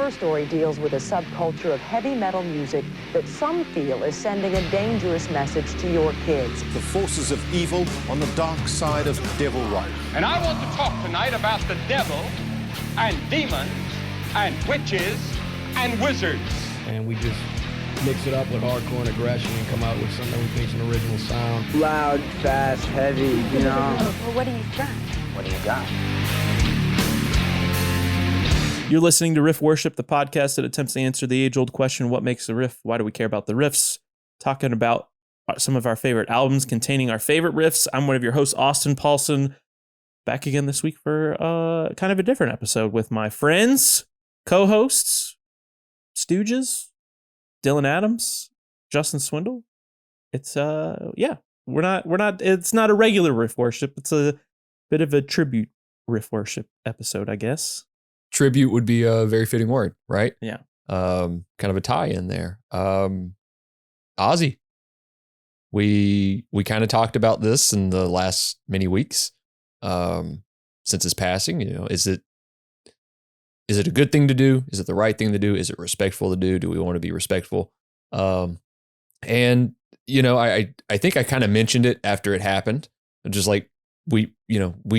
Her story deals with a subculture of heavy metal music that some feel is sending a dangerous message to your kids. The forces of evil on the dark side of devil rock. And I want to talk tonight about the devil and demons and witches and wizards. And we just mix it up with hardcore and aggression and come out with something we think's an original sound. Loud, fast, heavy, you know. Well, what do you got? What do you got? You're listening to Riff Worship, the podcast that attempts to answer the age-old question, what makes a riff? Why do we care about the riffs? Talking about some of our favorite albums containing our favorite riffs. I'm one of your hosts, Austin Paulson, back again this week for kind of a different episode with my friends, co-hosts, Stooges, Dylan Adams, Justin Swindle. It's it's not a regular Riff Worship. It's a bit of a tribute Riff Worship episode, I guess. Tribute would be a very fitting word, right? Yeah. Kind of a tie in there. Ozzy. We kind of talked about this in the last many weeks. Since his passing, you know, is it a good thing to do? Is it the right thing to do? Is it respectful to do? Do we want to be respectful? And you know, I think I kind of mentioned it after it happened. Just like we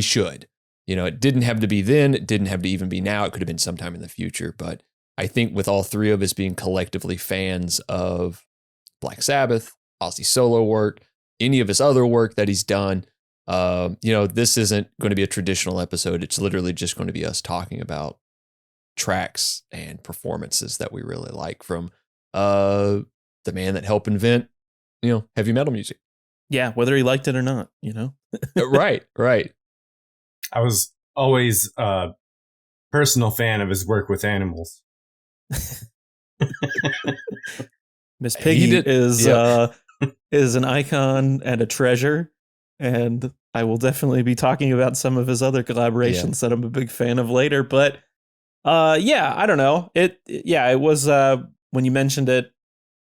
should. You know, it didn't have to be then. It didn't have to even be now. It could have been sometime in the future. But I think with all three of us being collectively fans of Black Sabbath, Ozzy solo work, any of his other work that he's done, this isn't going to be a traditional episode. It's literally just going to be us talking about tracks and performances that we really like from the man that helped invent, heavy metal music. Yeah, whether he liked it or not, Right. I was always a personal fan of his work with animals. Miss Piggy is an icon and a treasure, and I will definitely be talking about some of his other collaborations that I'm a big fan of later. But I don't know. It was when you mentioned it,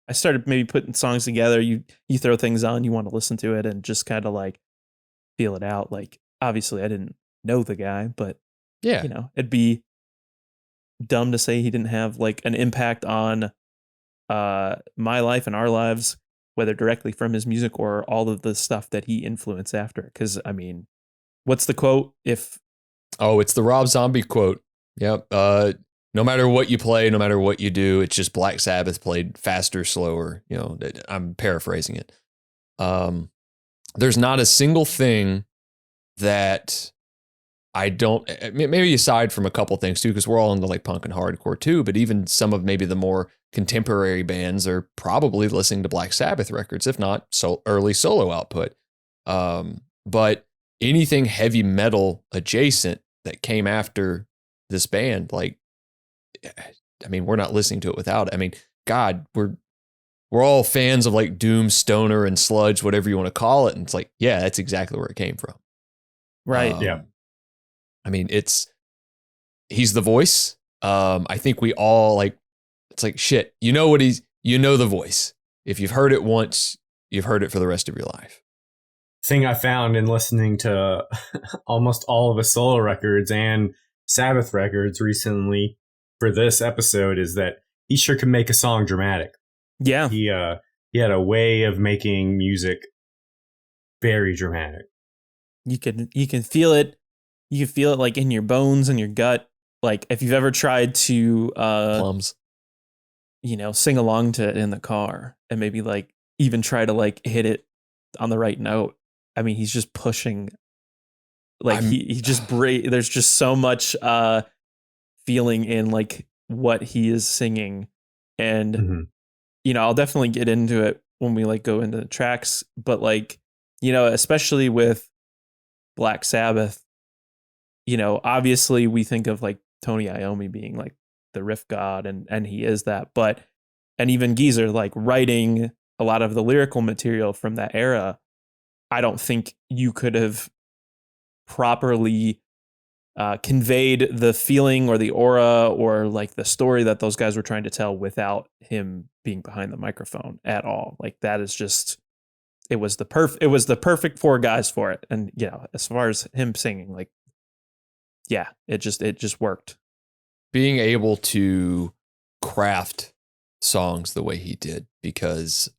I started maybe putting songs together. You throw things on, you want to listen to it and just kind of like feel it out. Like, obviously I didn't know the guy, but it'd be dumb to say he didn't have like an impact on my life and our lives, whether directly from his music or all of the stuff that he influenced after. Because I mean, what's the quote? It's the Rob Zombie quote. Yep. No matter what you play, no matter what you do, it's just Black Sabbath played faster, slower. I'm paraphrasing it. There's not a single thing that I don't, maybe aside from a couple things too, because we're all into like punk and hardcore too, but even some of maybe the more contemporary bands are probably listening to Black Sabbath records, if not early solo output. But anything heavy metal adjacent that came after this band, like, I mean, we're not listening to it without it. I mean, God, we're all fans of like doom, stoner, and sludge, whatever you want to call it. And it's like, yeah, that's exactly where it came from. Right. Yeah. I mean, he's the voice. I think we all like, it's like, shit, the voice. If you've heard it once, you've heard it for the rest of your life. Thing I found in listening to almost all of his solo records and Sabbath records recently for this episode is that he sure can make a song dramatic. Yeah. He had a way of making music very dramatic. You can feel it. You can feel it like in your bones and your gut. Like if you've ever tried to Plums. Sing along to it in the car and maybe like even try to like hit it on the right note. I mean, he's just pushing. Like he just there's just so much feeling in like what he is singing, and I'll definitely get into it when we like go into the tracks. But like especially with Black Sabbath, obviously we think of like Tony Iommi being like the riff god, and he is that. But and even Geezer like writing a lot of the lyrical material from that era, I don't think you could have properly conveyed the feeling or the aura or like the story that those guys were trying to tell without him being behind the microphone at all. Like that is just, it was the perfect four guys for it. And as far as him singing, like, yeah, it just worked. Being able to craft songs the way he did, because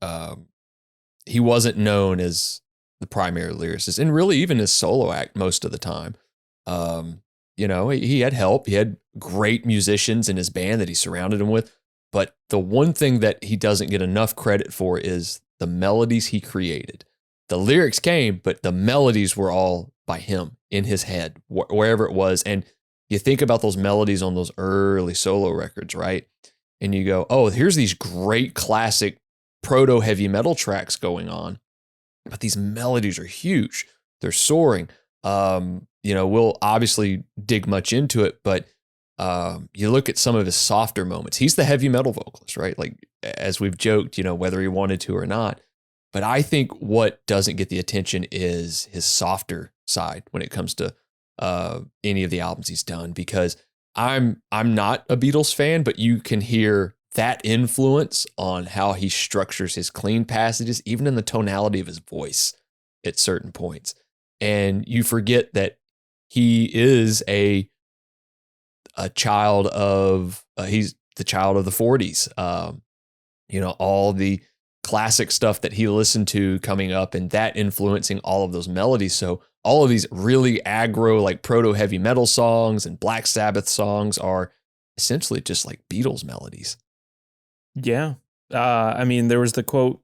he wasn't known as the primary lyricist, and really even his solo act most of the time. He had help. He had great musicians in his band that he surrounded him with. But the one thing that he doesn't get enough credit for is the melodies he created. The lyrics came, but the melodies were all by him in his head, wherever it was. And you think about those melodies on those early solo records, right? And you go, oh, here's these great classic proto heavy metal tracks going on, but these melodies are huge. They're soaring. We'll obviously dig much into it, but you look at some of his softer moments. He's the heavy metal vocalist, right? Like, as we've joked, whether he wanted to or not. But I think what doesn't get the attention is his softer side when it comes to any of the albums he's done, because I'm not a Beatles fan, but you can hear that influence on how he structures his clean passages, even in the tonality of his voice at certain points. And you forget that he is a child of, he's the child of the 40s. All the classic stuff that he listened to coming up, and that influencing all of those melodies. So all of these really aggro, like proto heavy metal songs and Black Sabbath songs are essentially just like Beatles melodies. Yeah. There was the quote,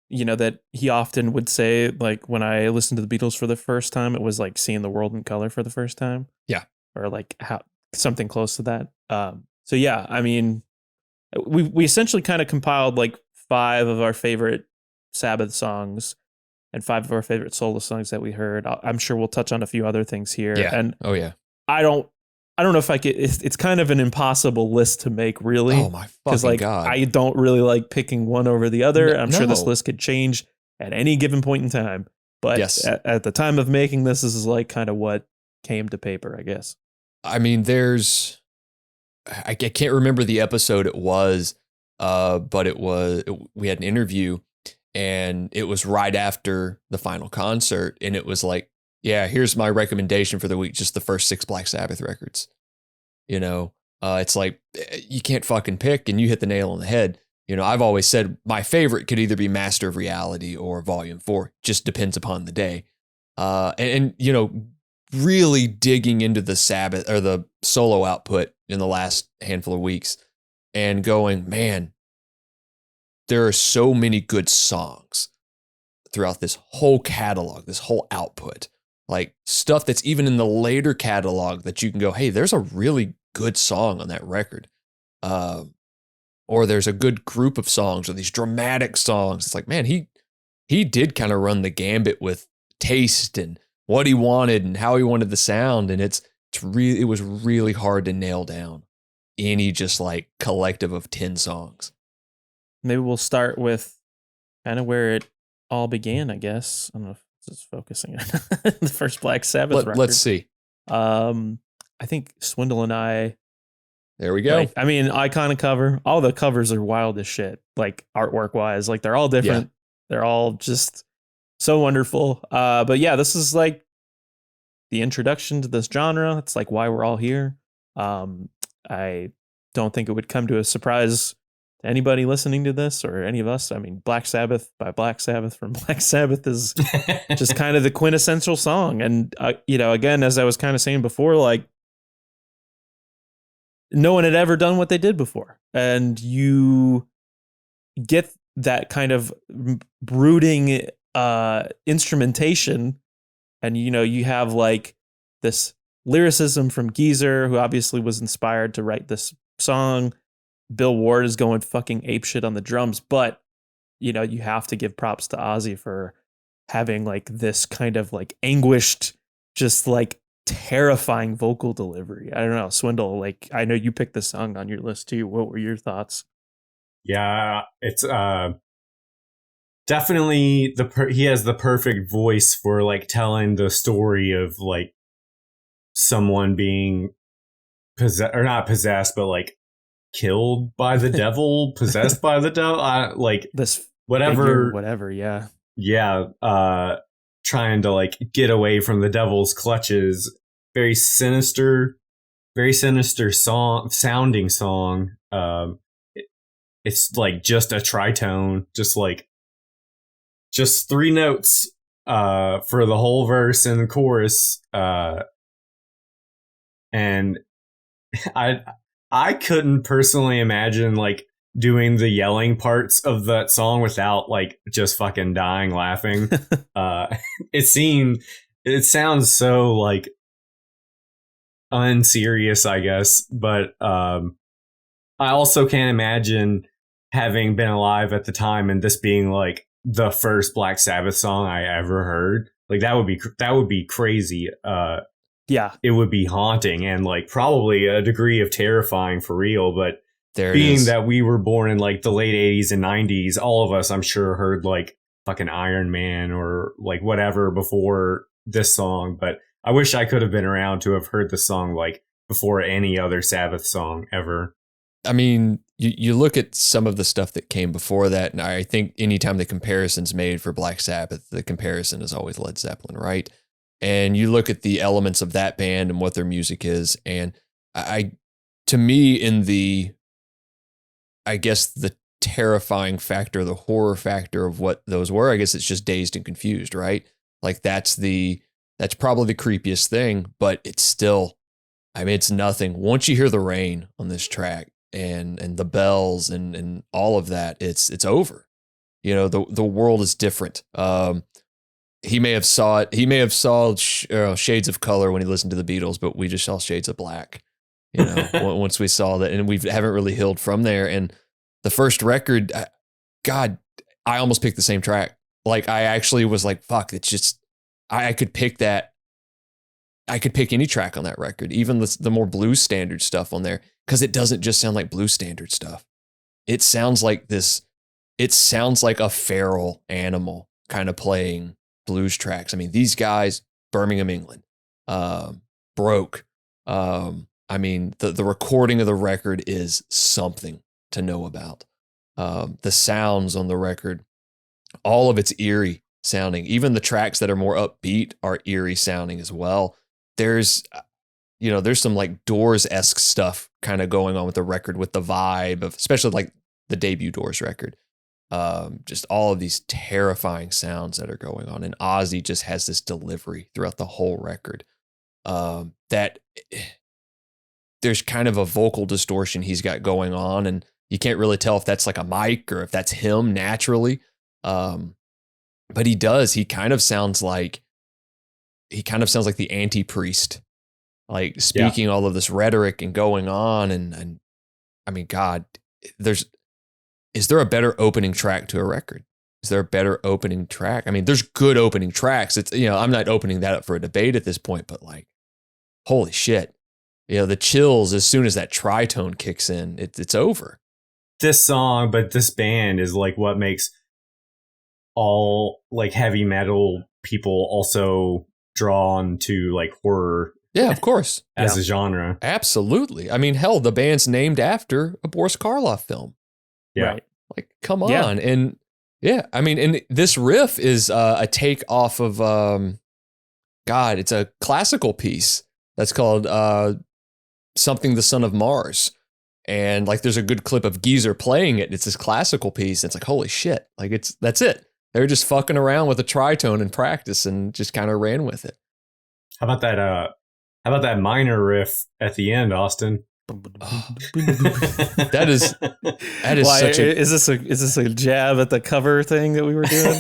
that he often would say, like, when I listened to the Beatles for the first time, it was like seeing the world in color for the first time. Yeah. Or like something close to that. So yeah, we essentially kind of compiled like 5 of our favorite Sabbath songs and 5 of our favorite solo songs that we heard. I'm sure we'll touch on a few other things here. Yeah. And oh yeah. I don't know if I could. It's kind of an impossible list to make, really. Oh my fucking God. I don't really like picking one over the other. I'm sure this No. list could change at any given point in time. But Yes. at the time of making this is like kind of what came to paper, I guess. I can't remember the episode it was, but we had an interview, and it was right after the final concert, and it was like, yeah, here's my recommendation for the week, just the first 6 Black Sabbath records. It's like, you can't fucking pick, and you hit the nail on the head. I've always said my favorite could either be Master of Reality or Volume 4, just depends upon the day. Really digging into the Sabbath or the solo output in the last handful of weeks and going, man, there are so many good songs throughout this whole catalog, this whole output, like stuff that's even in the later catalog that you can go, hey, there's a really good song on that record. Or there's a good group of songs, or these dramatic songs. It's like, man, he did kind of run the gambit with taste and what he wanted and how he wanted the sound. And it was really hard to nail down any just like collective of 10 songs. Maybe we'll start with kind of where it all began, I guess. I don't know if this is focusing on the first Black Sabbath record. Let's see. I think Swindle and I. There we go. Iconic cover. All the covers are wild as shit, like artwork wise. Like, they're all different. Yeah. They're all just so wonderful. But yeah, this is like the introduction to this genre. It's like why we're all here. I don't think it would come to a surprise to anybody listening to this or any of us. Black Sabbath by Black Sabbath from Black Sabbath is just kind of the quintessential song. And, again, as I was kind of saying before, like, no one had ever done what they did before. And you get that kind of brooding instrumentation, and you have like this lyricism from Geezer, who obviously was inspired to write this song. Bill Ward is going fucking apeshit on the drums, but you have to give props to Ozzy for having like this kind of like anguished, just like terrifying vocal delivery. I don't know, Swindle, like, I know you picked this song on your list too. What were your thoughts? Yeah, it's definitely he has the perfect voice for like telling the story of like someone being possessed, or not possessed, but like killed by the devil, possessed by the devil, like this whatever, yeah, trying to like get away from the devil's clutches. Very sinister, very sinister sounding song. It's like just a tritone, just 3 notes for the whole verse and the chorus. And I couldn't personally imagine like doing the yelling parts of that song without like just fucking dying laughing. It sounds so like unserious, I guess, but I also can't imagine having been alive at the time and this being like the first Black Sabbath song I ever heard. Like that would be crazy. Yeah, it would be haunting and like probably a degree of terrifying for real. But there being that we were born in like the late 80s and 90s, all of us, I'm sure, heard like fucking Iron Man or like whatever before this song. But I wish I could have been around to have heard the song like before any other Sabbath song ever. I mean, you look at some of the stuff that came before that, and I think anytime the comparison's made for Black Sabbath, the comparison is always Led Zeppelin, right? And you look at the elements of that band and what their music is, and to me, in the, I guess, the terrifying factor, the horror factor of what those were, I guess it's just Dazed and Confused, right? Like that's probably the creepiest thing, but it's still, I mean, it's nothing. Once you hear the rain on this track and the bells and all of that, it's over. You know, the world is different. He may have saw shades of color when he listened to the Beatles, but we just saw shades of black, you know, once we saw that, and we haven't really healed from there. And the first record, God, I almost picked the same track. Like I actually was like, fuck, it's just, I could pick that. I could pick any track on that record, even the more blues standard stuff on there, because it doesn't just sound like blues standard stuff. It sounds like a feral animal kind of playing blues tracks. I mean, these guys, Birmingham, England, broke. I mean, the recording of the record is something to know about. The sounds on the record, all of it's eerie sounding. Even the tracks that are more upbeat are eerie sounding as well. There's some like Doors-esque stuff kind of going on with the record, with the vibe of, especially like the debut Doors record. Just all of these terrifying sounds that are going on. And Ozzy just has this delivery throughout the whole record. That there's kind of a vocal distortion he's got going on, and you can't really tell if that's like a mic or if that's him naturally. But he kind of sounds like the anti-priest, like speaking all of this rhetoric and going on. And I mean, God, is there a better opening track to a record? Is there a better opening track? I mean, there's good opening tracks. It's, you know, I'm not opening that up for a debate at this point, but like, holy shit. You know, the chills as soon as that tritone kicks in, it's over. This song, but this band is like what makes all like heavy metal people also drawn to like horror. Yeah, of course. As a genre. Absolutely. I mean, hell, the band's named after a Boris Karloff film. Yeah. Right. Like, come on. Yeah. And yeah, I mean, and this riff is a take off of, it's a classical piece that's called Something the Son of Mars. And like, there's a good clip of Geezer playing it. It's this classical piece. And it's like, holy shit. Like, that's it. They were just fucking around with a tritone in practice and just kind of ran with it. How about that minor riff at the end, Austin? That is Why, such a... Is this a jab at the cover thing that we were doing?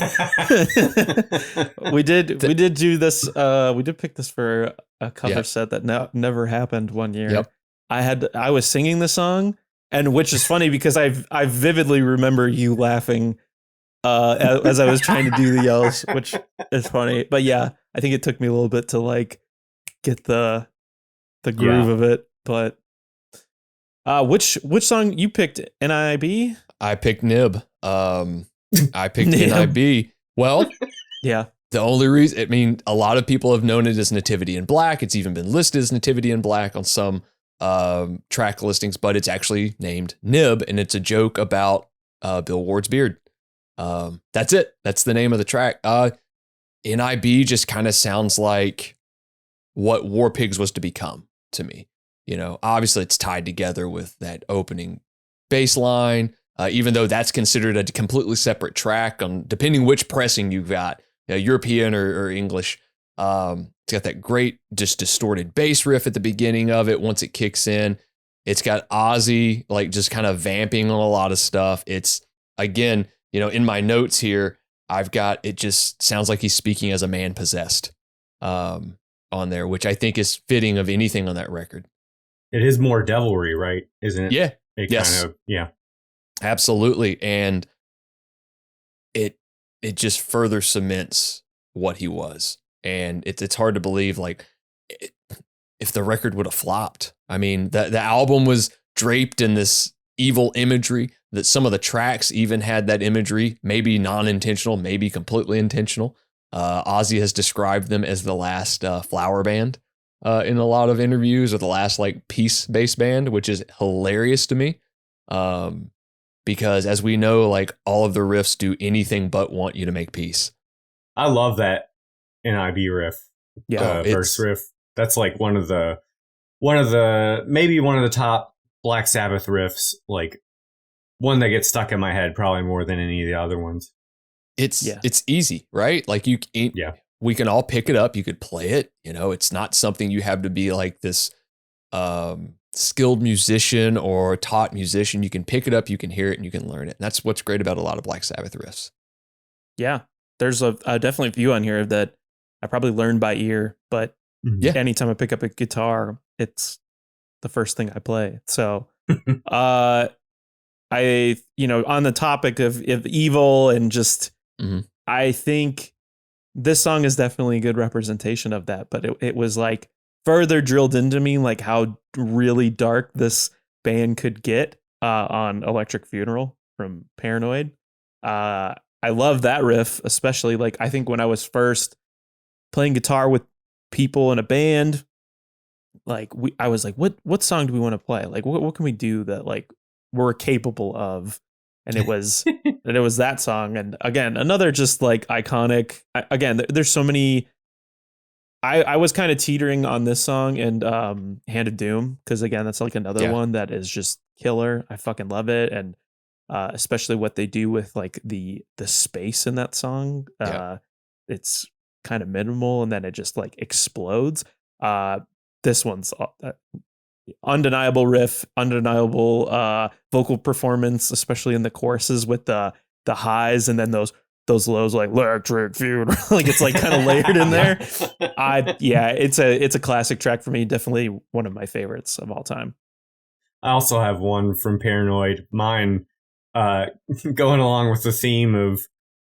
we did do this. We did pick this for a cover set that never happened one year. Yep. I was singing the song, and which is funny because I vividly remember you laughing as I was trying to do the yells, which is funny. But yeah, I think it took me a little bit to like get the groove of it. But which song you picked? NIB? I picked Nib. I picked NIB. Well, yeah. The only reason, I mean, a lot of people have known it as Nativity in Black. It's even been listed as Nativity in Black on some track listings, but it's actually named Nib, and it's a joke about Bill Ward's beard. That's it. That's the name of the track. NIB just kind of sounds like what War Pigs was to become to me. Obviously it's tied together with that opening bass line, even though that's considered a completely separate track on depending which pressing you've got, European or English. It's got that great just distorted bass riff at the beginning of it. Once it kicks in, it's got Ozzy like just kind of vamping on a lot of stuff. It's again, in my notes here, I've got, it just sounds like he's speaking as a man possessed on there, which I think is fitting of anything on that record. It is more devilry, right? Isn't it? Yeah. Yes. Kind of, yeah. Absolutely. And it just further cements what he was. And it's hard to believe, like, if the record would have flopped. I mean, the album was draped in this evil imagery, that some of the tracks even had that imagery, maybe non-intentional, maybe completely intentional. Ozzy has described them as the last flower band in a lot of interviews, or the last like peace-based band, which is hilarious to me. Because as we know, like all of the riffs do anything but want you to make peace. I love that NIB riff. Yeah, verse riff. That's like one of the maybe one of the top Black Sabbath riffs, like one that gets stuck in my head probably more than any of the other ones. It's easy, right? Like we can all pick it up. You could play it. It's not something you have to be like this skilled musician or taught musician. You can pick it up, you can hear it, and you can learn it. And that's what's great about a lot of Black Sabbath riffs. Yeah, there's a definitely a few on here that I probably learned by ear, but anytime I pick up a guitar, it's the first thing I play. So I on the topic of evil and just I think this song is definitely a good representation of that, but it was like further drilled into me like how really dark this band could get on Electric Funeral from Paranoid. I love that riff, especially like I think when I was first playing guitar with people in a band, like I was like, what song do we want to play? Like what can we do that like we're capable of? And it was that song. And again, another just like iconic. There's so many. I was kind of teetering on this song and Hand of Doom, because again, that's like another one that is just killer. I fucking love it, and especially what they do with like the space in that song. It's kind of minimal, and then it just like explodes. This one's undeniable riff, undeniable vocal performance, especially in the choruses with the highs and then those lows, like Electric Funeral. Like it's like kind of layered in there. It's a classic track for me. Definitely one of my favorites of all time. I also have one from Paranoid. Mine, going along with the theme of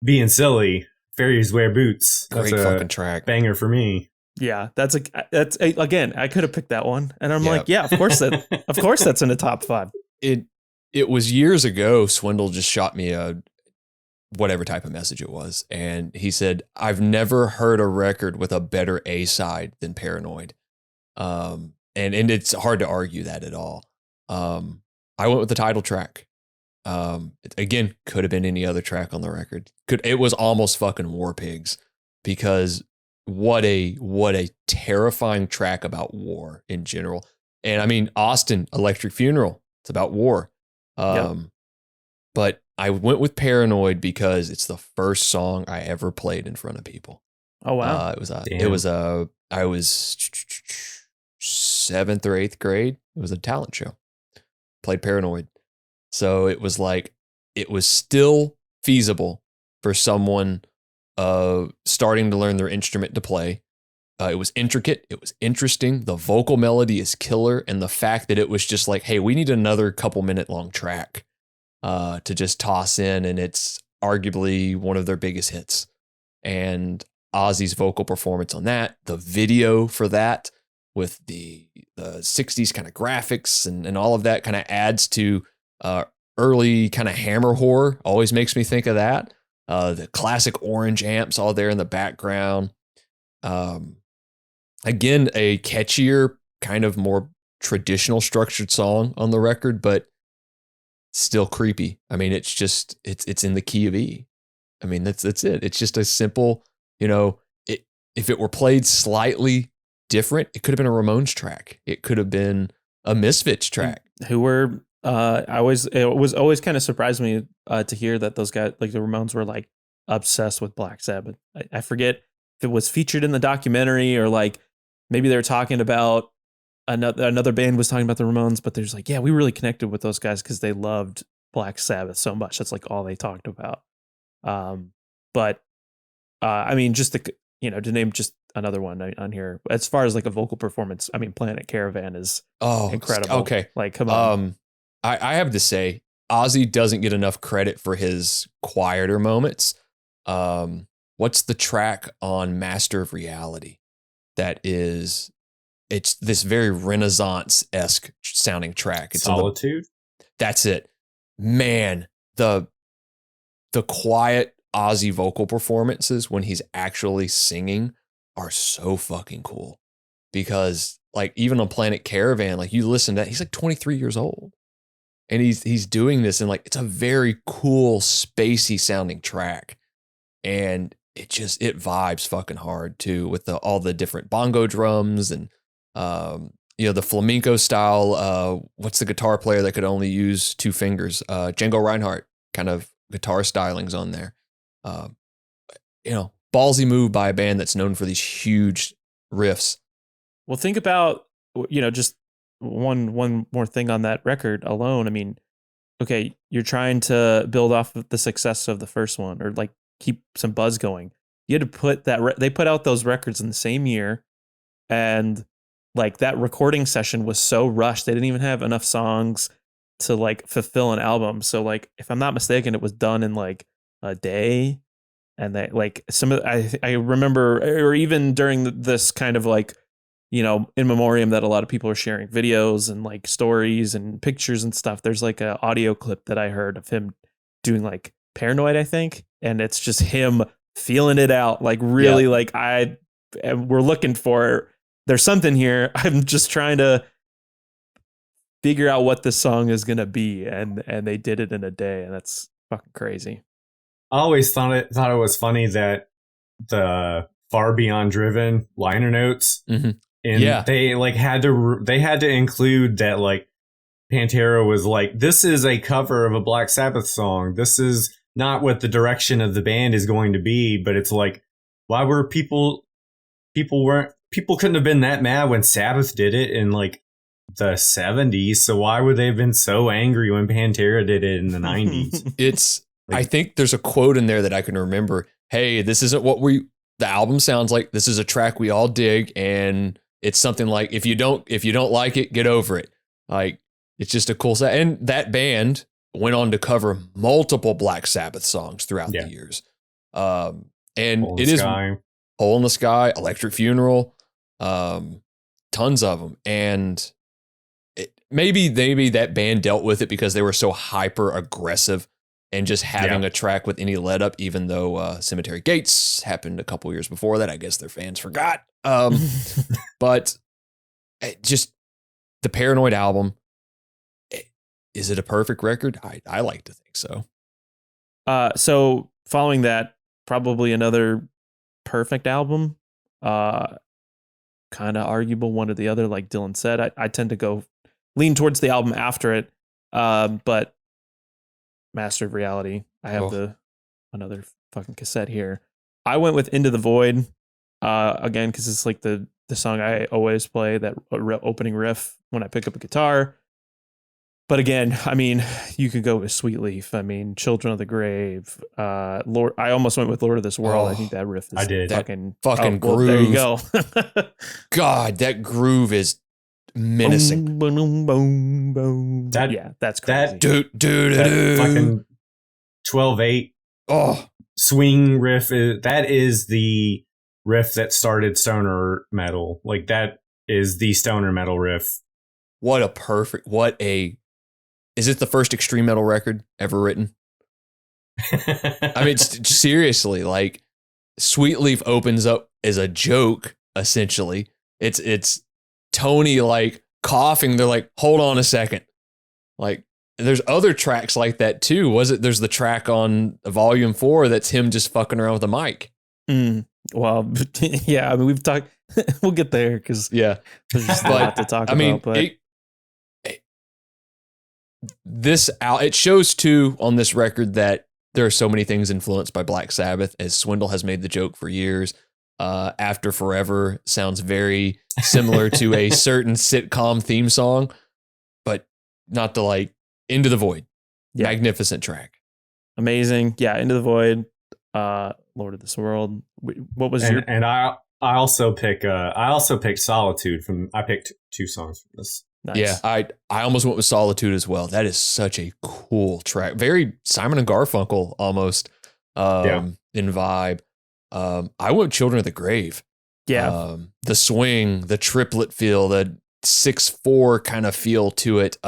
being silly. Fairies Wear Boots. Great fucking track. Banger for me. Yeah, that's again, I could have picked that one, and I'm like, yeah, of course that's in the top 5. It was years ago. Swindle just shot me a whatever type of message it was, and he said, "I've never heard a record with a better A side than Paranoid," and it's hard to argue that at all. I went with the title track. Again, could have been any other track on the record. It was almost fucking War Pigs, because what a terrifying track about war in general. And I mean, Austin, Electric Funeral, it's about war. But I went with Paranoid because it's the first song I ever played in front of people. Oh wow. I was 7th or 8th grade. It was a talent show. Played Paranoid. So it was like, it was still feasible for someone starting to learn their instrument to play. It was intricate. It was interesting. The vocal melody is killer. And the fact that it was just like, hey, we need another couple minute long track to just toss in. And it's arguably one of their biggest hits. And Ozzy's vocal performance on that, the video for that with the 60s kind of graphics and all of that kind of adds to early kind of hammer horror. Always makes me think of that. The classic orange amps all there in the background. Again, a catchier, kind of more traditional structured song on the record, but still creepy. I mean, it's in the key of E. I mean, that's it. It's just a simple, if it were played slightly different, it could have been a Ramones track. It could have been a Misfits track. Who were it was always kind of surprised me to hear that those guys, like the Ramones, were like obsessed with Black Sabbath. I forget if it was featured in the documentary or like maybe they were talking about another band was talking about the Ramones, but there's like, yeah, we really connected with those guys because they loved Black Sabbath so much. That's like all they talked about. But I mean, just to name just another one on here, as far as like a vocal performance, I mean, Planet Caravan is incredible. Okay. Like, come on. I have to say, Ozzy doesn't get enough credit for his quieter moments. What's the track on Master of Reality? It's this very Renaissance-esque sounding track. It's Solitude? That's it. Man, the quiet Ozzy vocal performances when he's actually singing are so fucking cool. Because like even on Planet Caravan, like you listen to that, he's like 23 years old. And he's doing this and like it's a very cool, spacey sounding track. And it vibes fucking hard too with all the different bongo drums and the flamenco style. What's the guitar player that could only use two fingers? Django Reinhardt kind of guitar stylings on there. Ballsy move by a band that's known for these huge riffs. Well, think about, just one more thing on that record alone. I mean, okay, you're trying to build off of the success of the first one or like keep some buzz going. You had to put they put out those records in the same year. And like that recording session was so rushed. They didn't even have enough songs to like fulfill an album. So like, if I'm not mistaken, it was done in like a day. And they like I remember, or even during this kind of like, in memoriam that a lot of people are sharing videos and like stories and pictures and stuff. There's like an audio clip that I heard of him doing like Paranoid, I think. And it's just him feeling it out. Like really like we're looking for, there's something here. I'm just trying to figure out what this song is going to be. And they did it in a day. And that's fucking crazy. I always thought it was funny that the Far Beyond Driven liner notes, and they like had to include that like Pantera was like, this is a cover of a Black Sabbath song. This is not what the direction of the band is going to be. But it's like, why were people couldn't have been that mad when Sabbath did it in like the 70s. So why would they have been so angry when Pantera did it in the 90s? I think there's a quote in there that I can remember. Hey, this isn't what the album sounds like. This is a track we all dig. And it's something like, if you don't like it, get over it. Like, it's just a cool sound. And that band went on to cover multiple Black Sabbath songs throughout the years. And it is Hole in the Sky, Electric Funeral, tons of them. And maybe that band dealt with it because they were so hyper aggressive and just having a track with any let up, even though Cemetery Gates happened a couple years before that. I guess their fans forgot. But just the Paranoid album, is it a perfect record? I like to think so. So following that, probably another perfect album. Kind of arguable one or the other, like Dylan said. I tend to lean towards the album after it. But Master of Reality, I have another fucking cassette here. I went with Into the Void again because it's like the song I always play, that opening riff when I pick up a guitar. But again, I mean, you could go with Sweet Leaf. I mean, Children of the Grave. Lord, I almost went with Lord of this World. I think that riff is fucking groove. There you go. God, that groove is menacing. Boom, boom, boom, boom. That's crazy. That fucking 12/8 swing riff that is the riff that started stoner metal. Like, that is the stoner metal riff. Is it the first extreme metal record ever written? I mean, seriously, like Sweet Leaf opens up as a joke, essentially. It's Tony like coughing. They're like, hold on a second. Like, there's other tracks like that too. There's the track on Volume 4 that's him just fucking around with a mic. Well, yeah, I mean, we've talked, we'll get there because there's just a lot to talk about. But it shows too on this record that there are so many things influenced by Black Sabbath, as Swindle has made the joke for years. After Forever sounds very similar to a certain sitcom theme song, but not to like Into the Void. Yeah. Magnificent track. Amazing. Yeah. Into the Void, Lord of this World. What was your... And I also picked Solitude I picked 2 songs from this. Nice. Yeah, I almost went with Solitude as well. That is such a cool track. Very Simon and Garfunkel almost in vibe. I went with Children of the Grave. Yeah. The swing, the triplet feel, the 6/4 kind of feel to it.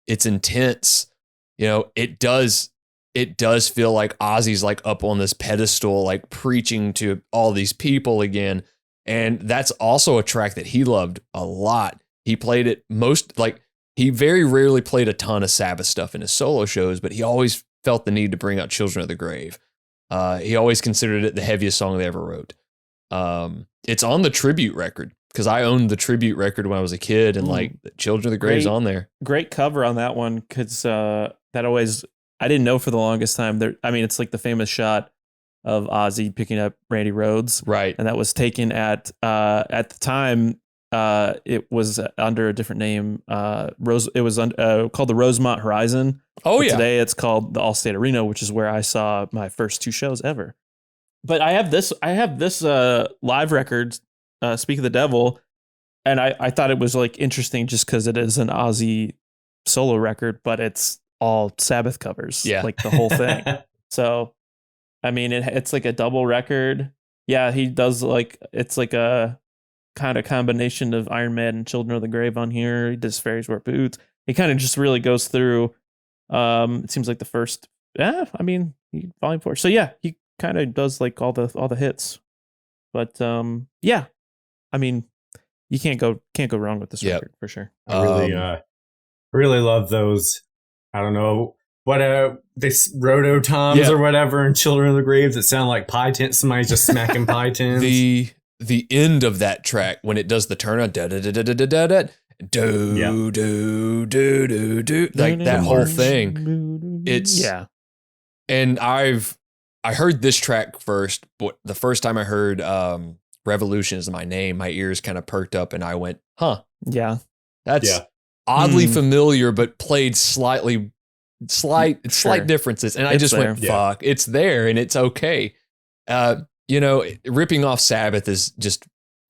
It's intense. You know, it does feel like Ozzy's like up on this pedestal, like preaching to all these people again. And that's also a track that he loved a lot. He played it he very rarely played a ton of Sabbath stuff in his solo shows, but he always felt the need to bring out Children of the Grave. He always considered it the heaviest song they ever wrote. It's on the tribute record because I owned the tribute record when I was a kid, and like Children of the Grave's on there. Great cover on that one because that always, I didn't know for the longest time. It's like the famous shot of Ozzy picking up Randy Rhoads, right? And that was taken at the time. It was under a different name. It was called the Rosemont Horizon. Oh, yeah. Today it's called the Allstate Arena, which is where I saw my first 2 shows ever. But I have this live record, Speak of the Devil, and I thought it was like interesting just because it is an Ozzy solo record, but it's all Sabbath covers, like the whole thing. So, I mean, it's like a double record. Yeah, he does it's like a kind of combination of Iron Man and Children of the Grave on here. He does Fairies Wear Boots. He kind of just really goes through. It seems like the first. Volume 4. So yeah, he kind of does like all the hits. But yeah, I mean, you can't go wrong with this record for sure. I really love those. I don't know what this rototoms or whatever in Children of the Grave that sound like pie tins. Somebody's just smacking pie tins. The end of that track when it does the turn on, da da da da da da da do do do do do, like that whole thing. It's and I heard this track first, but the first time I heard Revolution Is My Name, my ears kind of perked up and I went, huh. Yeah. That's oddly familiar, but played slight differences. And I just went, fuck, it's there and it's okay. Ripping off Sabbath is just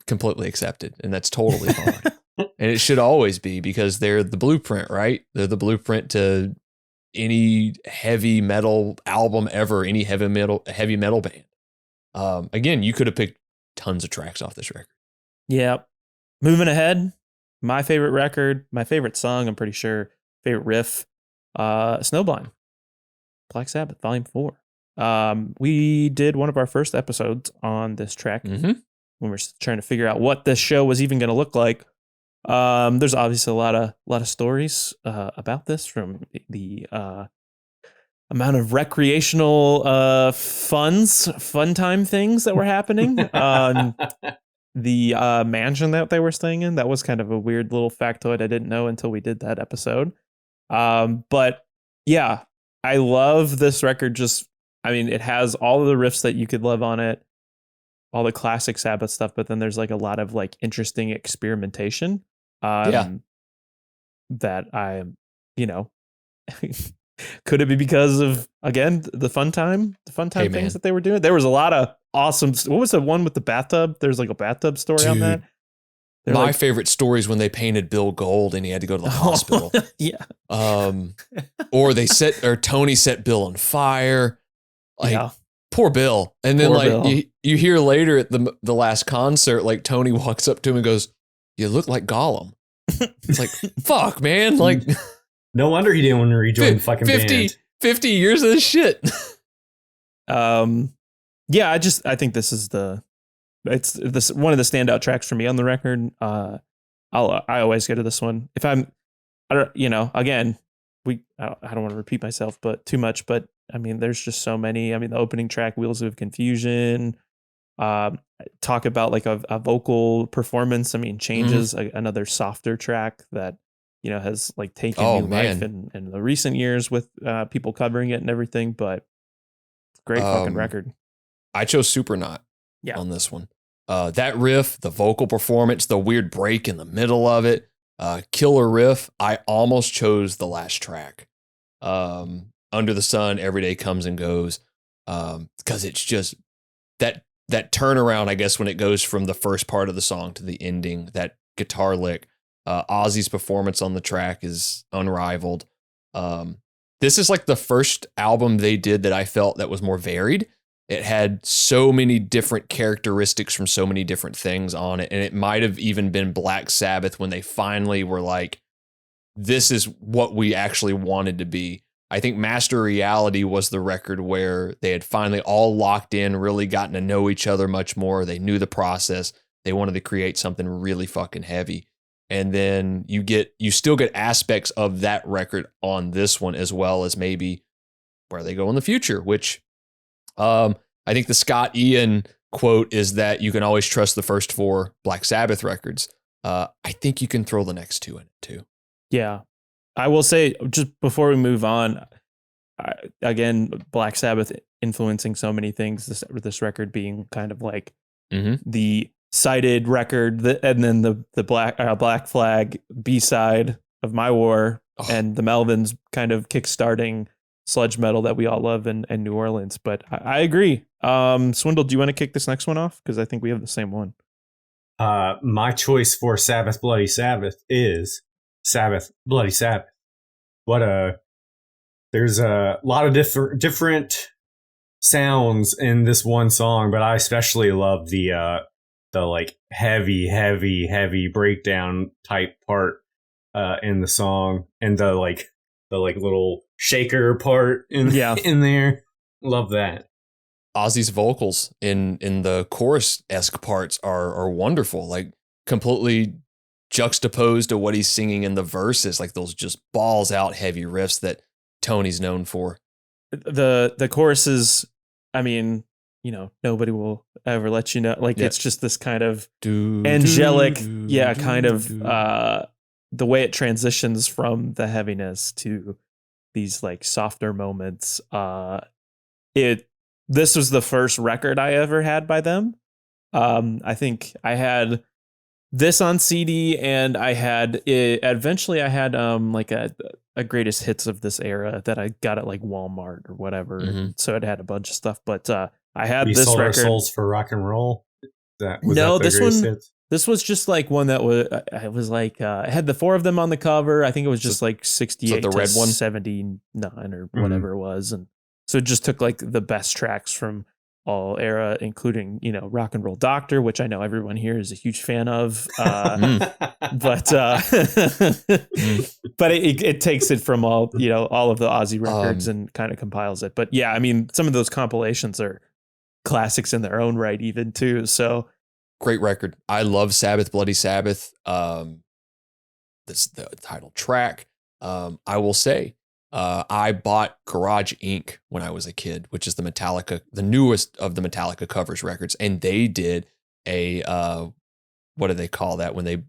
completely accepted, and that's totally fine. And it should always be because they're the blueprint, right? They're the blueprint to any heavy metal album ever, any heavy metal band. Again, you could have picked tons of tracks off this record. Yeah. Moving ahead, my favorite record, my favorite song, I'm pretty sure, favorite riff, Snowblind, Black Sabbath, Volume 4. We did one of our first episodes on this track when we were trying to figure out what this show was even going to look like. There's obviously a lot of stories about this from the amount of recreational fun time things that were happening. The mansion that they were staying in, that was kind of a weird little factoid I didn't know until we did that episode. But yeah, I love this record. It has all of the riffs that you could love on it, all the classic Sabbath stuff, but then there's like a lot of like interesting experimentation. That I, could it be because of, again, the fun time things that they were doing? There was a lot of awesome. What was the one with the bathtub? There's like a bathtub story on that. My favorite story is when they painted Bill gold and he had to go to the hospital. Yeah. Or Tony set Bill on fire. Poor Bill. And then you hear later at the last concert, like Tony walks up to him and goes, "You look like Gollum." It's like, fuck, man. Like, no wonder he didn't want to rejoin the fucking 50 years of this shit. Yeah, I think this is it's one of the standout tracks for me on the record. I always go to this one. If I don't want to repeat myself, but too much, but I mean, there's just so many. I mean, the opening track, Wheels of Confusion, talk about like a vocal performance. I mean, Changes, another softer track that has like taken new life in the recent years with people covering it and everything. But great fucking record. I chose Supernaut on this one. That riff, the vocal performance, the weird break in the middle of it, killer riff. I almost chose the last track, Under the Sun, Every Day Comes and Goes, because it's just that turnaround, I guess, when it goes from the first part of the song to the ending, that guitar lick. Ozzy's performance on the track is unrivaled. This is like the first album they did that I felt that was more varied. It had so many different characteristics from so many different things on it. And it might have even been Black Sabbath when they finally were like, this is what we actually wanted to be. I think Master Reality was the record where they had finally all locked in, really gotten to know each other much more. They knew the process. They wanted to create something really fucking heavy. And then you still get aspects of that record on this one, as well as maybe where they go in the future, which I think the Scott Ian quote is that you can always trust the first 4 Black Sabbath records. I think you can throw the next 2 in it too. Yeah. I will say, just before we move on, again, Black Sabbath influencing so many things, this record being kind of like the cited record, and then the Black Flag B-side of My War, and the Melvins kind of kickstarting sludge metal that we all love in New Orleans. But I agree. Swindle, do you want to kick this next one off? Because I think we have the same one. My choice for Sabbath Bloody Sabbath is Sabbath Bloody Sabbath. There's a lot of different sounds in this one song, but I especially love the like heavy breakdown type part in the song, and the little shaker part in there. Love that. Ozzy's vocals in the chorus-esque parts are wonderful, like completely juxtaposed to what he's singing in the verses, like those just balls out heavy riffs that Tony's known for. The choruses, I mean, nobody will ever let you know. Like, it's just this kind of angelic, kind of the way it transitions from the heaviness to these like softer moments. This was the first record I ever had by them. I think I had this on CD, and I had it. Eventually, I had like a greatest hits of this era that I got at like Walmart or whatever. Mm-hmm. So it had a bunch of stuff, but I had we this sold record. Our souls for rock and roll. This one. Hits? This was just like one that was. It was like it had the 4 of them on the cover. I think it was just like 68 the red one, 79 or whatever it was, and so it just took like the best tracks from all era, including Rock and Roll Doctor, which I know everyone here is a huge fan of. But but it takes it from all of the Ozzy records and kind of compiles it. But yeah, I mean, some of those compilations are classics in their own right, even too. So great record. I love Sabbath Bloody Sabbath. This the title track. I will say, I bought Garage Inc. when I was a kid, which is the newest of the Metallica covers records. And they did a, what do they call that when they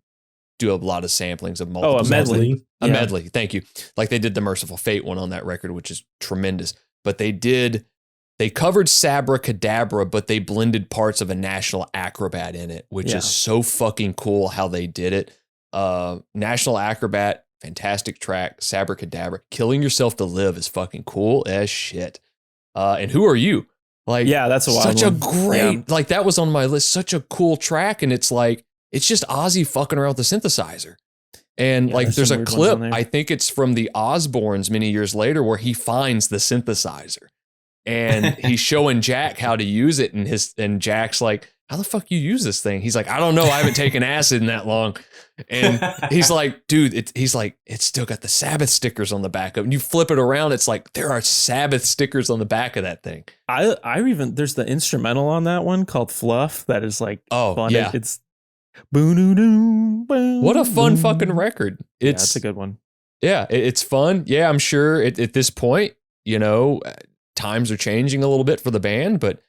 do a lot of samplings of multiple? A medley. A medley. Thank you. Like they did the Merciful Fate one on that record, which is tremendous. But they covered Sabra Cadabra, but they blended parts of a National Acrobat in it, which is so fucking cool how they did it. National Acrobat, fantastic track. Sabra Cadabra, Killing Yourself to Live is fucking cool as shit. And Who Are You? Like, that's a wild such one. a great, like that was on my list. Such a cool track. And it's like, it's just Ozzy fucking around with the synthesizer. And like, there's a clip, I think it's from the Osbournes many years later, where he finds the synthesizer and he's showing Jack how to use it. And Jack's like, how the fuck you use this thing? He's like, I don't know. I haven't taken acid in that long. And he's like, dude, it's still got the Sabbath stickers on the back of it. And you flip it around, it's like, there are Sabbath stickers on the back of that thing. There's the instrumental on that one called Fluff. That is like, fun. Yeah. It's what a fun fucking record. It's a good one. Yeah. It's fun. Yeah. I'm sure at this point, times are changing a little bit for the band, but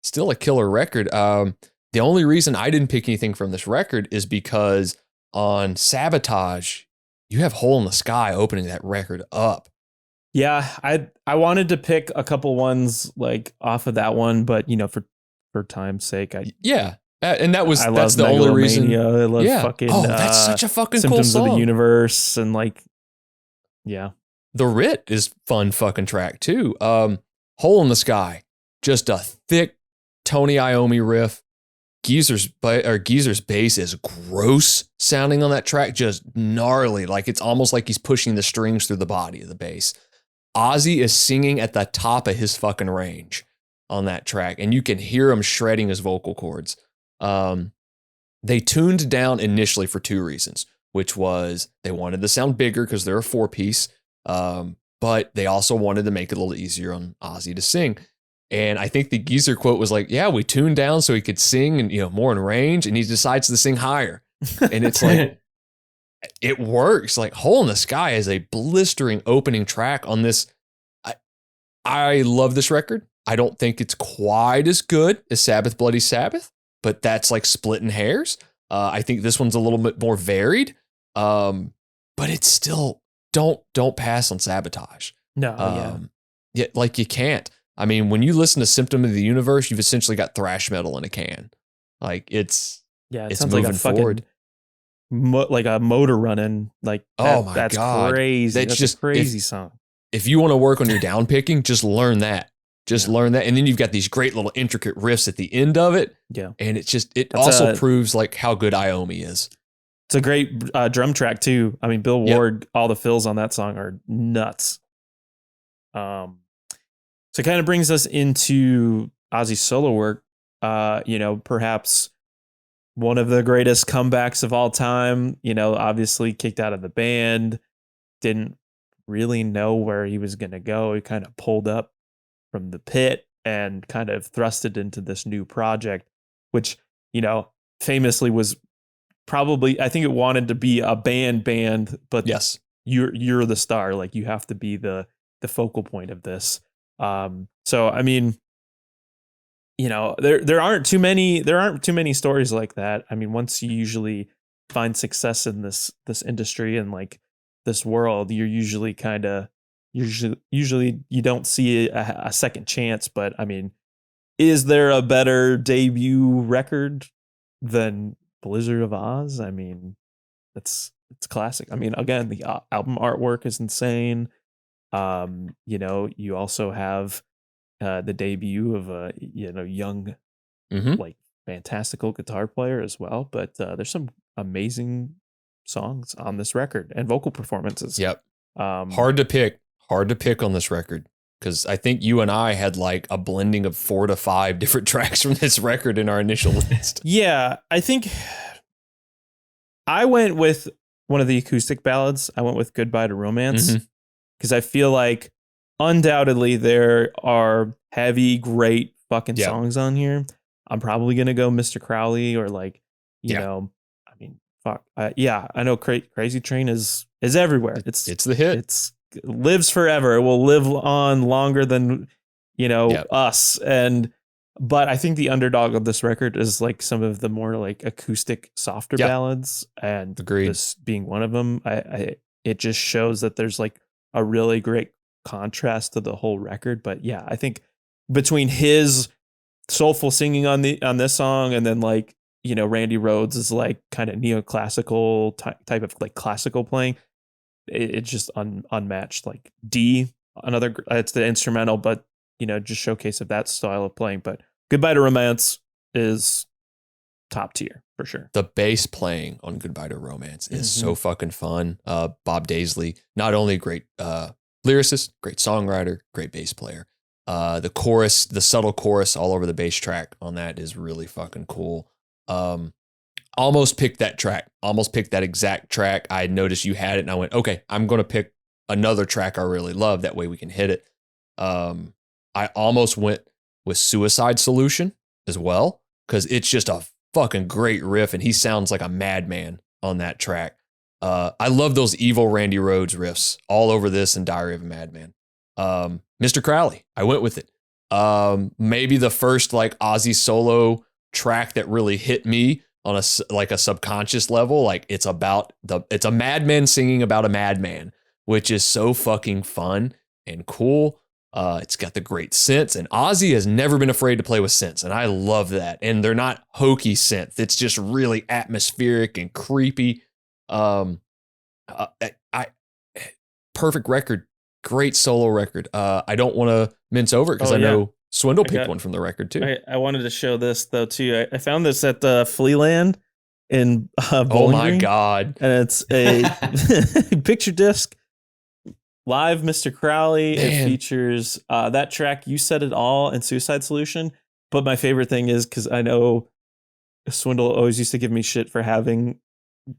still a killer record. The only reason I didn't pick anything from this record is because on Sabotage, you have Hole in the Sky opening that record up. Yeah, I wanted to pick a couple ones like off of that one, but for time's sake, and that's the love only reason. I love fucking. That's such a fucking cool Symptoms song. of the Universe and like, yeah. The Writ is fun fucking track too. Hole in the Sky, just a thick Tony Iommi riff. Geezer's bass is gross sounding on that track, just gnarly. Like it's almost like he's pushing the strings through the body of the bass. Ozzy is singing at the top of his fucking range on that track, and you can hear him shredding his vocal cords. They tuned down initially for two reasons, which was they wanted to sound bigger because they're a 4-piece, but they also wanted to make it a little easier on Ozzy to sing. And I think the Geezer quote was like, yeah, we tuned down so he could sing and, more in range, and he decides to sing higher. And it's like, it works. Like Hole in the Sky is a blistering opening track on this. I love this record. I don't think it's quite as good as Sabbath Bloody Sabbath, but that's like splitting hairs. I think this one's a little bit more varied, but it's still don't pass on Sabotage. No, yeah, like you can't. I mean, when you listen to Symptom of the Universe, you've essentially got thrash metal in a can. Like it's sounds moving like a forward. Like a motor running. Like that's God. crazy. That's just a crazy song. If you want to work on your down picking, just learn that. Learn that, and then you've got these great little intricate riffs at the end of it. Yeah, and it also proves like how good Iommi is. It's a great drum track too. I mean, Bill Ward, all the fills on that song are nuts. So it kind of brings us into Ozzy's solo work. Perhaps one of the greatest comebacks of all time. Obviously kicked out of the band, didn't really know where he was going to go. He kind of pulled up from the pit and kind of thrusted into this new project, which, famously was probably, I think it wanted to be a band, but yes, you're the star. Like you have to be the focal point of this. So, I mean, there aren't too many stories like that. I mean, once you usually find success in this industry and like this world, you're usually usually you don't see a second chance. But I mean, is there a better debut record than Blizzard of Oz? I mean, it's classic. I mean, again, the album artwork is insane. You also have the debut of a young, like fantastical guitar player as well. But there's some amazing songs on this record and vocal performances. Yep. Hard to pick on this record because I think you and I had like a blending of 4 to 5 different tracks from this record in our initial list. Yeah, I think I went with one of the acoustic ballads. I went with Goodbye to Romance. Because I feel like undoubtedly there are heavy, great fucking songs on here. I'm probably going to go Mr. Crowley or like, I mean, fuck. I know Crazy Train is everywhere. It's the hit. It lives forever. It will live on longer than, us. But I think the underdog of this record is like some of the more like acoustic, softer ballads. And this being one of them, it just shows that there's like a really great contrast to the whole record. But yeah, I think between his soulful singing on this song and then like, Randy Rhoads is like kind of neoclassical type of like classical playing. It's just unmatched. Like D, it's the instrumental, but just showcase of that style of playing. But Goodbye to Romance is top tier for sure. The bass playing on Goodbye to Romance is so fucking fun. Bob Daisley, not only a great lyricist, great songwriter, great bass player. The chorus, the subtle chorus all over the bass track on that is really fucking cool. Almost picked that track, almost picked that exact track. I noticed you had it and I went, okay, I'm going to pick another track I really love. That way we can hit it. I almost went with Suicide Solution as well, because it's just a fucking great riff and he sounds like a madman on that track. I love those evil Randy Rhoads riffs all over this and Diary of a Madman. Mr. Crowley, I went with it. Maybe the first like Ozzy solo track that really hit me on a subconscious level. Like it's a madman singing about a madman, which is so fucking fun and cool. It's got the great synths, and Ozzy has never been afraid to play with synths, and I love that. And they're not hokey synth; it's just really atmospheric and creepy. Perfect record, great solo record. I don't want to mince over it because I know Swindle picked one from the record too. I wanted to show this though too. I found this at the Flealand in Bowling Oh my Green, God! and it's a picture disc. Live Mr. Crowley. Man. It features that track, You Said It All, and Suicide Solution. But my favorite thing is, because I know Swindle always used to give me shit for having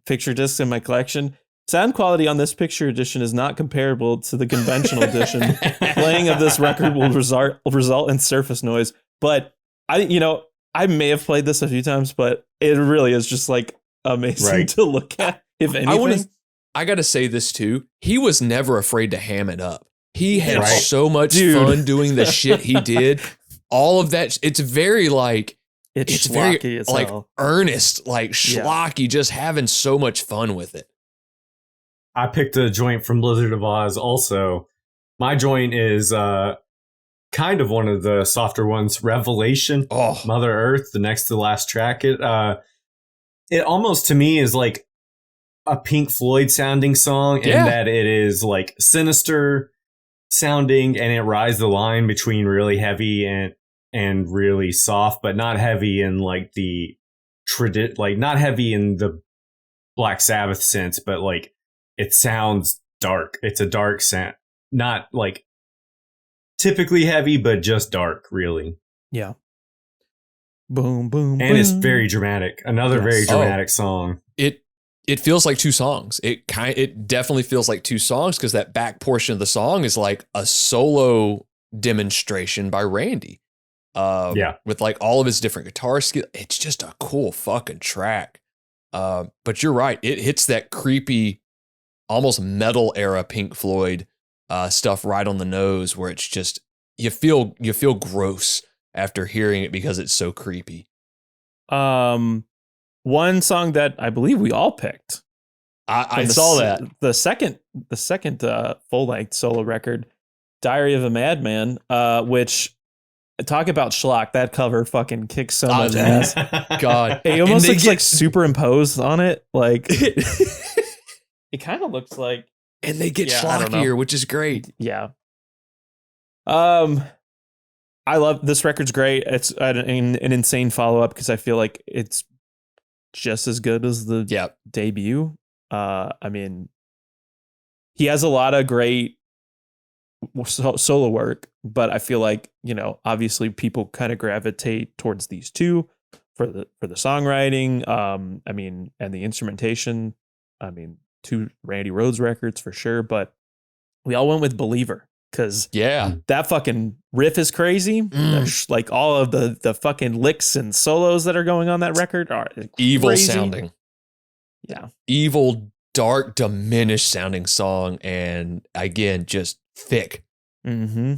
picture discs in my collection. Sound quality on this picture edition is not comparable to the conventional edition. Playing of this record will result in surface noise. But I may have played this a few times, but it really is just like amazing to look at. If anything. I got to say this too. He was never afraid to ham it up. He had so much fun doing the shit he did. All of that. It's very like, it's very like earnest, like schlocky, just having so much fun with it. I picked a joint from Blizzard of Oz also. My joint is kind of one of the softer ones, Revelation, Mother Earth, the next to the last track. It almost to me is like a Pink Floyd sounding song in that it is like sinister sounding, and it rides the line between really heavy and really soft, but not heavy in like the not heavy in the Black Sabbath sense, but like it sounds dark. It's a dark sound, not like typically heavy, but just dark, really. Yeah. Boom, boom, and it's very dramatic. Another very dramatic song. It feels like two songs. It definitely feels like two songs because that back portion of the song is like a solo demonstration by Randy. With like all of his different guitar skills. It's just a cool fucking track. But you're right. It hits that creepy, almost metal era Pink Floyd stuff right on the nose, where it's just you feel gross after hearing it because it's so creepy. One song that I believe we all picked. I saw that. The second full length solo record, Diary of a Madman, which talk about schlock. That cover fucking kicks so much ass. God, it almost looks like superimposed on it. Like it kind of looks like, and they get schlockier, which is great. Yeah. I love this record's great. It's an insane follow up because I feel like it's just as good as the debut. I mean, he has a lot of great solo work, but I feel like, obviously people kind of gravitate towards these two for the songwriting. I mean, and the instrumentation. I mean, two Randy Rhoads records for sure, but we all went with Believer. Because that fucking riff is crazy. Like all of the fucking licks and solos that are going on that record are evil sounding. Yeah. Evil, dark, diminished sounding song. And again, just thick. Mm-hmm.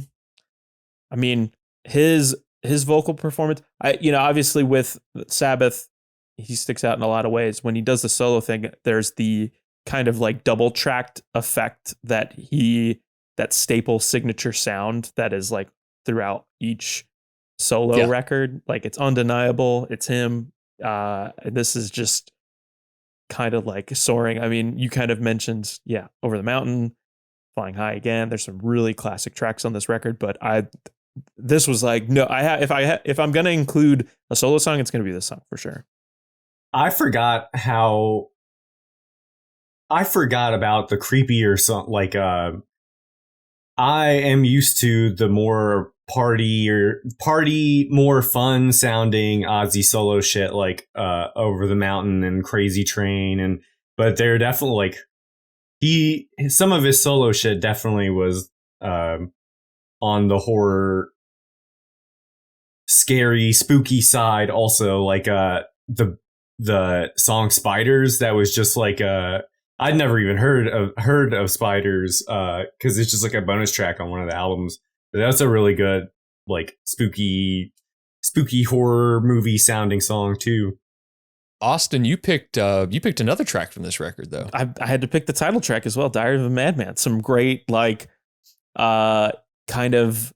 I mean, his vocal performance, obviously with Sabbath, he sticks out in a lot of ways. When he does the solo thing, there's the kind of like double tracked effect that staple signature sound that is like throughout each solo record. Like it's undeniable. It's him. This is just kind of like soaring. I mean, you kind of mentioned, Over the Mountain, Flying High Again. There's some really classic tracks on this record, but this was like, no, if I'm going to include a solo song, it's going to be this song for sure. I forgot about the creepier song. Like, I am used to the more party, more fun sounding Ozzy solo shit, like Over the Mountain and Crazy Train, but they're definitely like some of his solo shit definitely was on the horror, scary, spooky side. Also, like the song Spiders, that was just like I'd never even heard of Spiders because it's just like a bonus track on one of the albums. But that's a really good, like spooky horror movie sounding song too. Austin, you picked another track from this record though. I had to pick the title track as well, Diary of a Madman. Some great kind of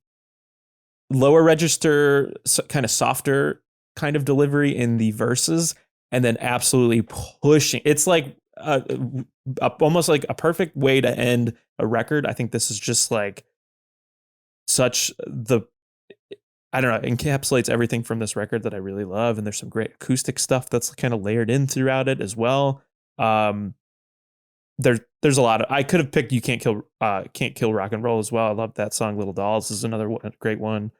lower register, kind of softer kind of delivery in the verses, and then absolutely pushing. It's like almost like a perfect way to end a record. I think this is just like I don't know, encapsulates everything from this record that I really love. And there's some great acoustic stuff that's kind of layered in throughout it as well. There's a lot of, I could have picked You Can't Kill Rock and Roll as well. I love that song. Little Dolls is another great one.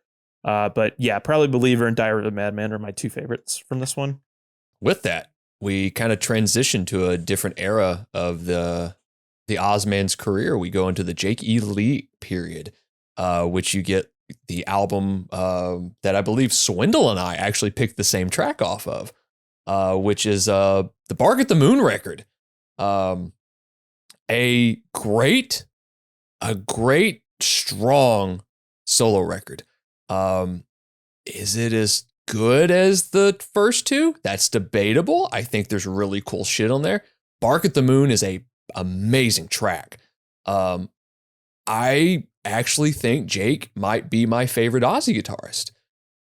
But yeah, probably Believer and Diary of a Madman are my two favorites from this one. With that, we kind of transition to a different era of the Ozman's career. We go into the Jake E. Lee period, which you get the album that I believe Swindle and I actually picked the same track off of, which is the Bark at the Moon record. A great, strong solo record. Is it as good as the first two? That's debatable. I think there's really cool shit on there. Bark at the Moon is a amazing track. I actually think Jake might be my favorite Ozzy guitarist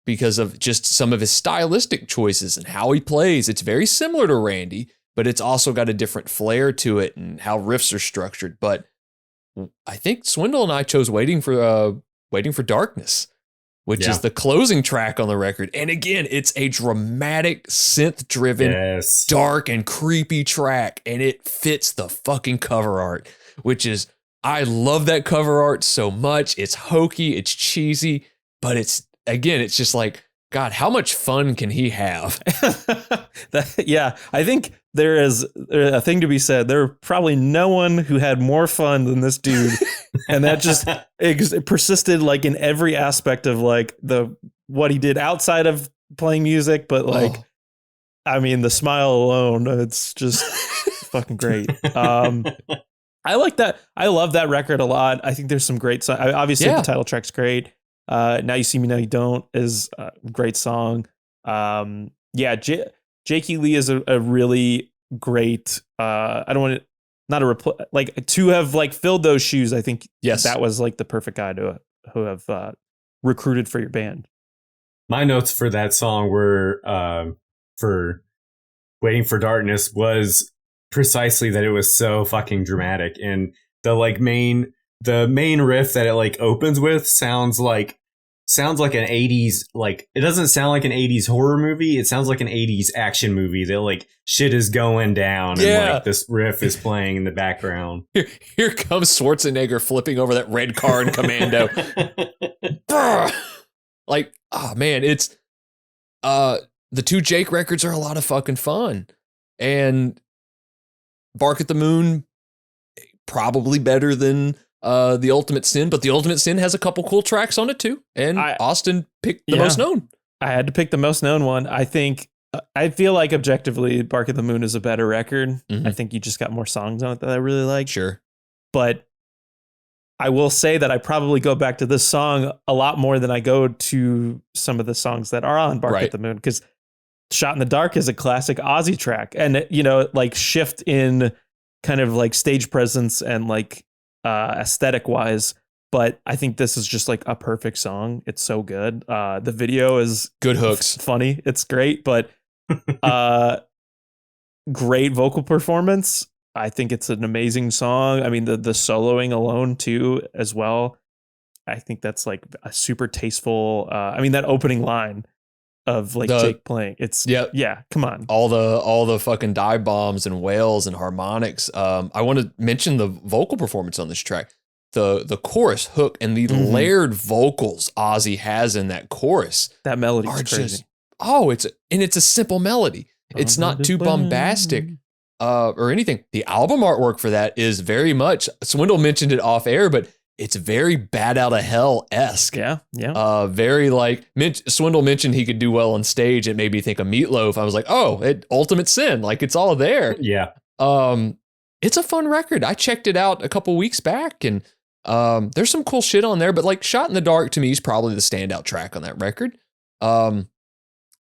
because of just some of his stylistic choices and how he plays. It's very similar to Randy, but it's also got a different flair to it and how riffs are structured. But I think Swindle and I chose Waiting for Darkness, which is the closing track on the record. And again, it's a dramatic, synth-driven, dark and creepy track, and it fits the fucking cover art, which is, I love that cover art so much. It's hokey, it's cheesy, but it's just like, God, how much fun can he have? I think there is a thing to be said. There are probably no one who had more fun than this dude. And that just persisted like in every aspect of like what he did outside of playing music. But like, I mean, the smile alone, it's just fucking great. I like that. I love that record a lot. I think there's some great songs. Obviously, the title track's great. Now You See Me, Now You Don't is a great song. Jake E. Lee is a really great. I don't want to to have like filled those shoes. I think that was like the perfect guy to who have recruited for your band. My notes for that song were for Waiting for Darkness was precisely that it was so fucking dramatic, and the main riff that it like opens with sounds like an 80s, like, it doesn't sound like an 80s horror movie. It sounds like an 80s action movie that like shit is going down and like this riff is playing in the background. Here comes Schwarzenegger flipping over that red car in Commando. Like, oh man, it's the two Jake records are a lot of fucking fun. And Bark at the Moon, probably better than The Ultimate Sin, but The Ultimate Sin has a couple cool tracks on it too. And Austin picked the most known. I had to pick the most known one. I think, I feel like objectively Bark at the Moon is a better record. Mm-hmm. I think you just got more songs on it that I really like. Sure. But I will say that I probably go back to this song a lot more than I go to some of the songs that are on Bark at the Moon, because Shot in the Dark is a classic Ozzy track, and like shift in kind of like stage presence and like aesthetic wise. But I think this is just like a perfect song. It's so good. The video is good hooks, funny. It's great, but great vocal performance. I think it's an amazing song. I mean, the soloing alone too, as well. I think that's like a super tasteful. I mean, that opening line of like Jake playing, it's come on, all the fucking dive bombs and wails and harmonics. I want to mention the vocal performance on this track, the chorus hook and the layered vocals Ozzy has in that chorus. That melody is crazy. It's a simple melody. It's not too bombastic or anything. The album artwork for that is very much, Swindle mentioned it off air, but it's very Bad Out of Hell-esque. Yeah. Very like, Swindle mentioned he could do well on stage. It made me think of Meatloaf. I was like, Ultimate Sin. Like, it's all there. Yeah. It's a fun record. I checked it out a couple weeks back, and there's some cool shit on there, but like Shot in the Dark to me is probably the standout track on that record. And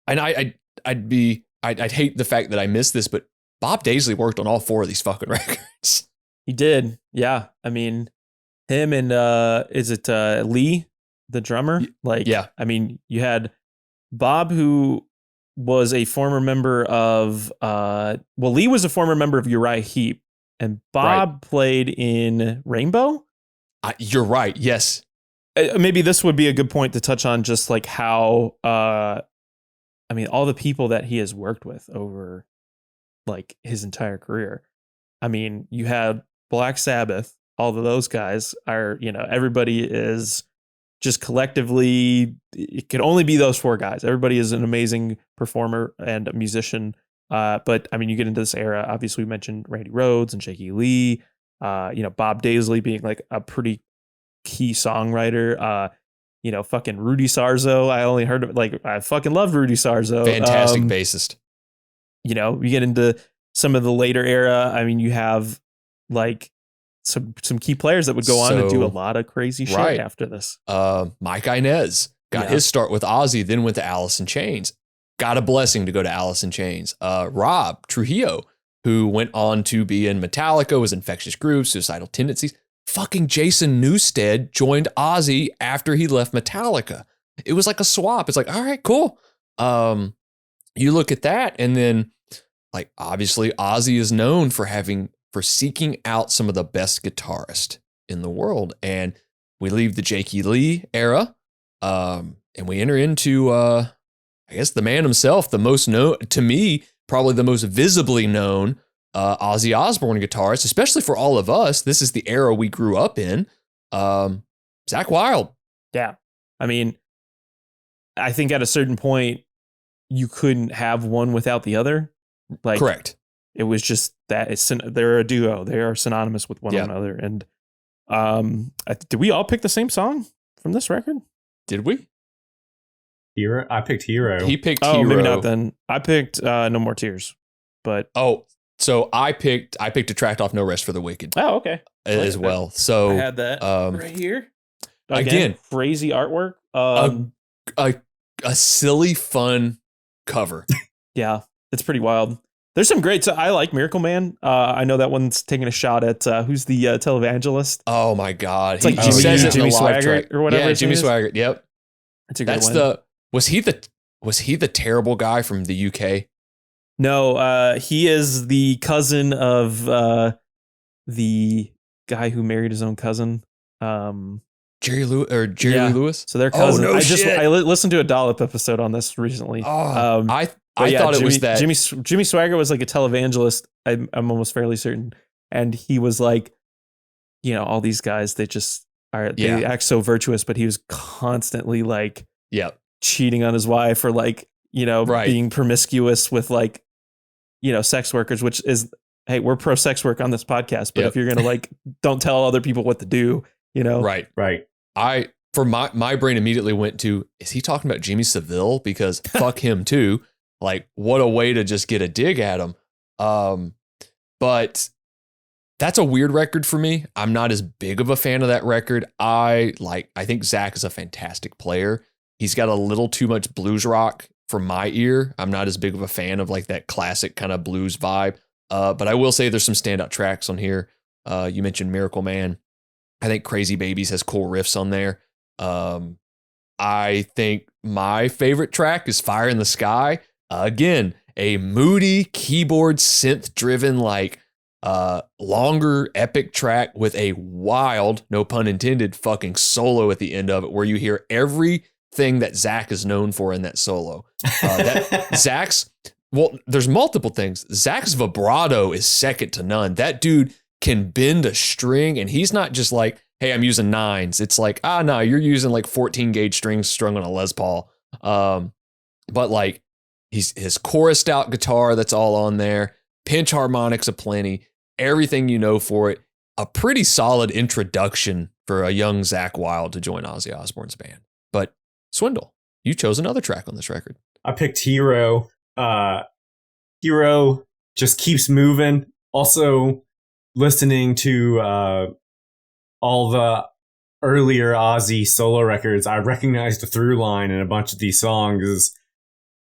I'd be I'd hate the fact that I missed this, but Bob Daisley worked on all 4 of these fucking records. He did. Yeah. I mean, him and is it Lee, the drummer? Like, yeah. I mean, you had Bob, who was a former member of Lee was a former member of Uriah Heep, and Bob played in Rainbow. You're right. Yes. Maybe this would be a good point to touch on, just like how I mean, all the people that he has worked with over like his entire career. I mean, you had Black Sabbath, all of those guys are, everybody is just collectively, it could only be those 4 guys. Everybody is an amazing performer and a musician. But I mean, you get into this era, obviously we mentioned Randy Rhoads and Shaky Lee, Bob Daisley being like a pretty key songwriter, fucking Rudy Sarzo. I only heard of I fucking love Rudy Sarzo. Fantastic bassist. You get into some of the later era. I mean, you have like some key players that would go on to do a lot of crazy shit after this. Mike Inez got his start with Ozzy, then went to Alice in Chains. Got a blessing to go to Alice in Chains. Rob Trujillo, who went on to be in Metallica, was Infectious Grooves, Suicidal Tendencies. Fucking Jason Newsted joined Ozzy after he left Metallica. It was like a swap. It's like, all right, cool. You look at that, and then like obviously Ozzy is known for seeking out some of the best guitarists in the world. And we leave the Jakey Lee era, and we enter into I guess the man himself, the most known to me, probably the most visibly known Ozzy Osbourne guitarist, especially for all of us. This is the era we grew up in. Zakk Wylde. Yeah. I mean, I think at a certain point you couldn't have one without the other. Like, correct. It was just that they're a duo. They are synonymous with one another. And did we all pick the same song from this record? Did we? Hero? I picked Hero. He picked Hero. Maybe not then. I picked No More Tears. But so I picked a track off No Rest for the Wicked. Oh, okay. As well. So I had that right here. Again, crazy artwork. A silly, fun cover. Yeah, it's pretty wild. There's some great. I like Miracle Man. I know that one's taking a shot at who's the televangelist. Oh my God, it's like Jimmy Swaggart or whatever. Yeah, Jimmy Swaggart. Yep, that's a good one. Was he the terrible guy from the UK? No, he is the cousin of the guy who married his own cousin. Jerry Lee Lewis. So they're cousins. I listened to a Dollop episode on this recently. I thought it was that Jimmy Swaggart was like a televangelist. I'm almost fairly certain, and he was like, all these guys, they just are. They act so virtuous, but he was constantly like, cheating on his wife, or like, being promiscuous with like, sex workers. Which is, hey, we're pro sex work on this podcast, but if you're gonna like, don't tell other people what to do, Right. My brain immediately went to, is he talking about Jimmy Savile? Because fuck him too. Like, what a way to just get a dig at him. But that's a weird record for me. I'm not as big of a fan of that record. I think Zakk is a fantastic player. He's got a little too much blues rock for my ear. I'm not as big of a fan of like that classic kind of blues vibe. But I will say there's some standout tracks on here. You mentioned Miracle Man. I think Crazy Babies has cool riffs on there. I think my favorite track is Fire in the Sky. Again, a moody keyboard synth driven, like longer epic track with a wild, no pun intended, fucking solo at the end of it, where you hear everything that Zakk is known for in that solo. There's multiple things. Zack's vibrato is second to none. That dude can bend a string, and he's not just like, hey, I'm using nines. It's like, no, you're using like 14 gauge strings strung on a Les Paul. But like his chorused out guitar, that's all on there. Pinch harmonics aplenty, everything you know for it. A pretty solid introduction for a young Zakk Wylde to join Ozzy Osbourne's band. But Swindle, you chose another track on this record. I picked Hero. Hero just keeps moving. Also, listening to all the earlier Ozzy solo records, I recognized the through line in a bunch of these songs.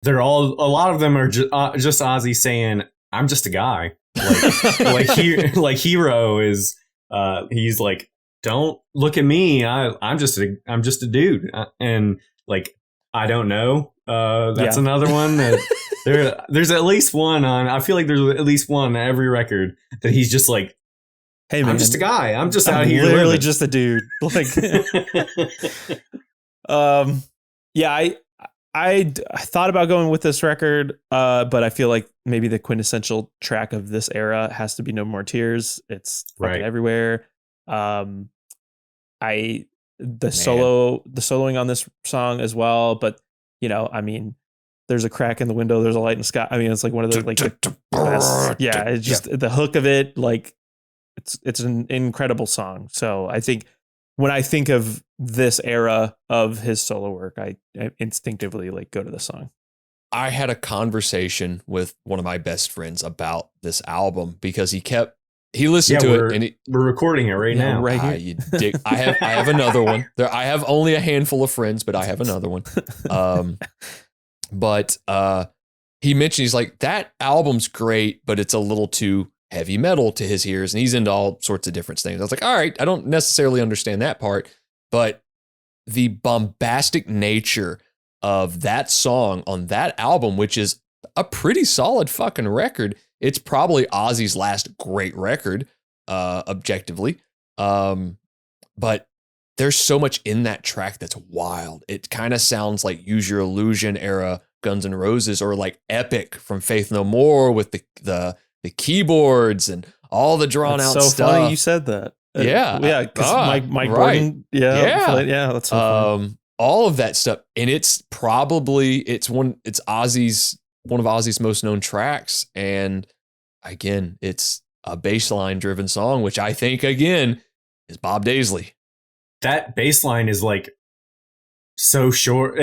they're all, a lot of them are just Ozzy saying, "I'm just a guy." Like Hero is, he's like, "Don't look at me. I'm just a dude." And like, I don't know. That's another one that there's at least one on. I feel like there's at least one on every record that he's just like, "Hey man, I'm just a guy. I'm just out here literally living." just a dude." Like, yeah, I thought about going with this record, but I feel like maybe the quintessential track of this era has to be "No More Tears." It's fucking everywhere. The soloing on this song as well, but you know, I mean, there's a crack in the window, there's a light in the sky. I mean, it's like one of the like the best. Yeah, it's just the hook of it, like it's an incredible song. So I think when I think of this era of his solo work, I instinctively like go to the song. I had a conversation with one of my best friends about this album because he listened to it, and we're recording it right now. Right here. You dick. I have another one. I have only a handful of friends, but I have another one. But he mentioned, he's like, that album's great, but it's a little too heavy metal to his ears, and he's into all sorts of different things. I was like, all right, I don't necessarily understand that part, but the bombastic nature of that song on that album, which is a pretty solid fucking record. It's probably Ozzy's last great record, objectively. But there's so much in that track that's wild. It kind of sounds like Use Your Illusion era Guns N' Roses, or like Epic from Faith No More with the keyboards and all the drawn out stuff. So funny you said that. Yeah. Yeah. Because Mike Gordon. Yeah. Yeah. That's so funny. All of that stuff. And it's probably, it's one of Ozzy's most known tracks. And again, it's a bass line driven song, which I think again is Bob Daisley. That bass line is like so short.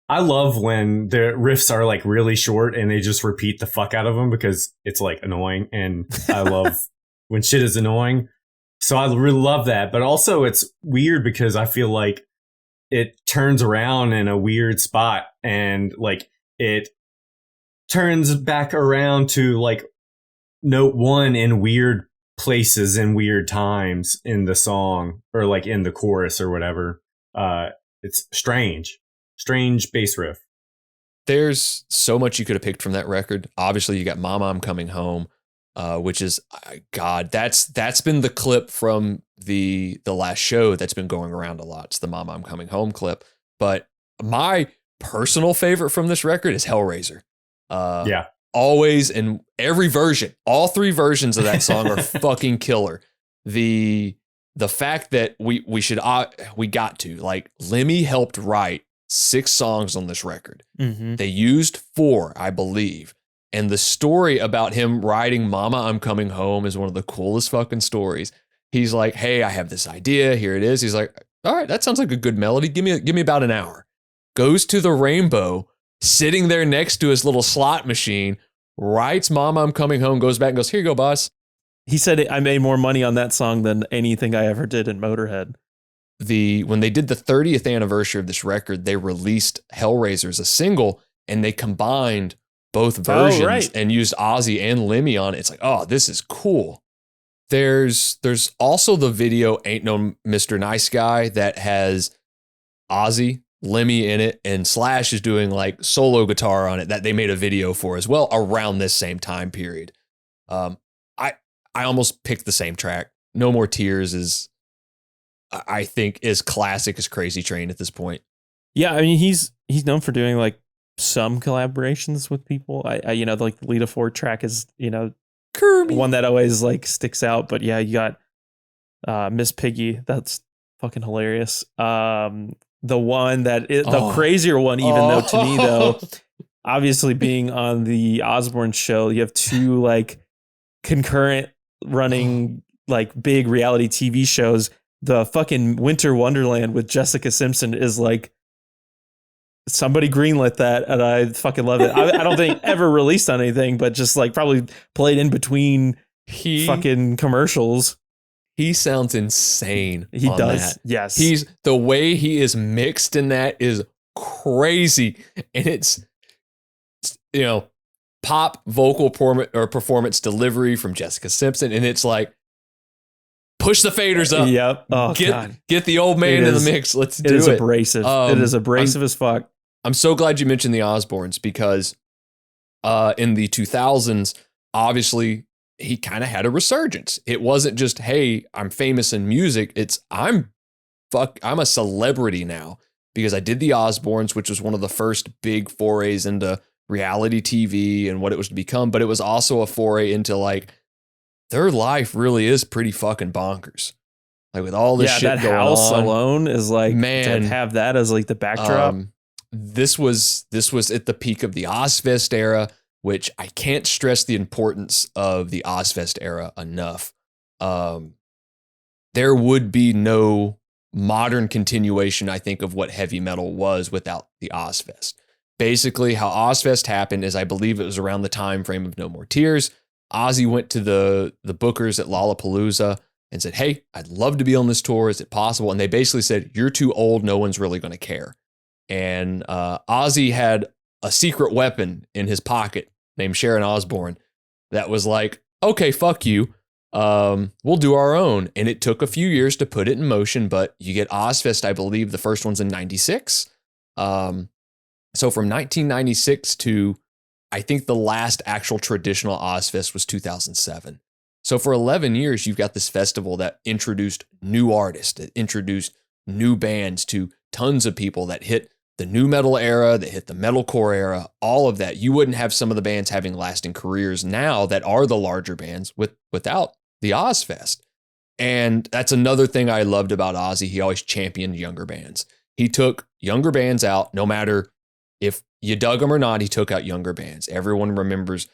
I love when the riffs are like really short and they just repeat the fuck out of them because it's like annoying. And I love when shit is annoying. So I really love that. But also it's weird because I feel like it turns around in a weird spot and like it turns back around to like note one in weird places and weird times in the song or like in the chorus or whatever. It's strange bass riff. There's so much you could have picked from that record. Obviously you got Mama, I'm Coming Home, which is, God, that's been the clip from the last show that's been going around a lot. It's the Mama, I'm Coming Home clip. But my personal favorite from this record is Hellraiser. Yeah. Always, in every version, all three versions of that song are fucking killer. The fact that we got to, like, Lemmy helped write 6 songs on this record. Mm-hmm. They used 4, I believe. And the story about him writing Mama, I'm Coming Home is one of the coolest fucking stories. He's like, hey, I have this idea. Here it is. He's like, all right, that sounds like a good melody. Give me about an hour. Goes to the Rainbow, sitting there next to his little slot machine, writes Mama, I'm Coming Home, goes back and goes, here you go, boss. He said, I made more money on that song than anything I ever did in Motorhead. When they did the 30th anniversary of this record, they released Hellraiser as a single, and they combined both versions and used Ozzy and Lemmy on it. It's like, oh, this is cool. There's also the video Ain't No Mr. Nice Guy that has Ozzy, Lemmy in it, and Slash is doing like solo guitar on it that they made a video for as well around this same time period. I almost picked the same track. No More Tears is, I think, as classic as Crazy Train at this point. Yeah, I mean, he's known for doing like some collaborations with people. I like the Lita Ford track is, Kirby. One that always like sticks out. But yeah, you got Miss Piggy. That's fucking hilarious. The one that is the crazier one, even though to me though, obviously being on the Osbourne show, you have 2 like concurrent running like big reality TV shows. The fucking Winter Wonderland with Jessica Simpson is like, somebody greenlit that, and I fucking love it. I don't think ever released on anything, but just like probably played in between fucking commercials. He sounds insane. He does. That. Yes. The way he is mixed in that is crazy. And it's, you know, pop vocal performance delivery from Jessica Simpson. And it's like, push the faders up. Yep. Oh, God. Get the old man in the mix. Let's do it. It is abrasive. It is abrasive as fuck. I'm so glad you mentioned the Osbournes because in the 2000s, obviously, he kind of had a resurgence. It wasn't just, hey, I'm famous in music. It's I'm a celebrity now because I did the Osbournes, which was one of the first big forays into reality TV and what it was to become. But it was also a foray into like, their life really is pretty fucking bonkers. Like with all this shit that going house on, alone is like, man, to have that as like the backdrop. This was at the peak of the Ozfest era, which I can't stress the importance of the Ozfest era enough. There would be no modern continuation, I think, of what heavy metal was without the Ozfest. Basically, how Ozfest happened is I believe it was around the time frame of No More Tears. Ozzy went to the bookers at Lollapalooza and said, hey, I'd love to be on this tour. Is it possible? And they basically said, you're too old. No one's really going to care. And Ozzy had a secret weapon in his pocket named Sharon Osbourne that was like, okay, fuck you. We'll do our own. And it took a few years to put it in motion, but you get Ozfest, I believe the first one's in 96. So from 1996 to I think the last actual traditional Ozfest was 2007. So for 11 years, you've got this festival that introduced new artists, that introduced new bands to tons of people that hit the new metal era, that hit the metalcore era, all of that. You wouldn't have some of the bands having lasting careers now that are the larger bands without the Ozfest. And that's another thing I loved about Ozzy. He always championed younger bands. He took younger bands out, no matter if you dug them or not, he took out younger bands. Everyone remembers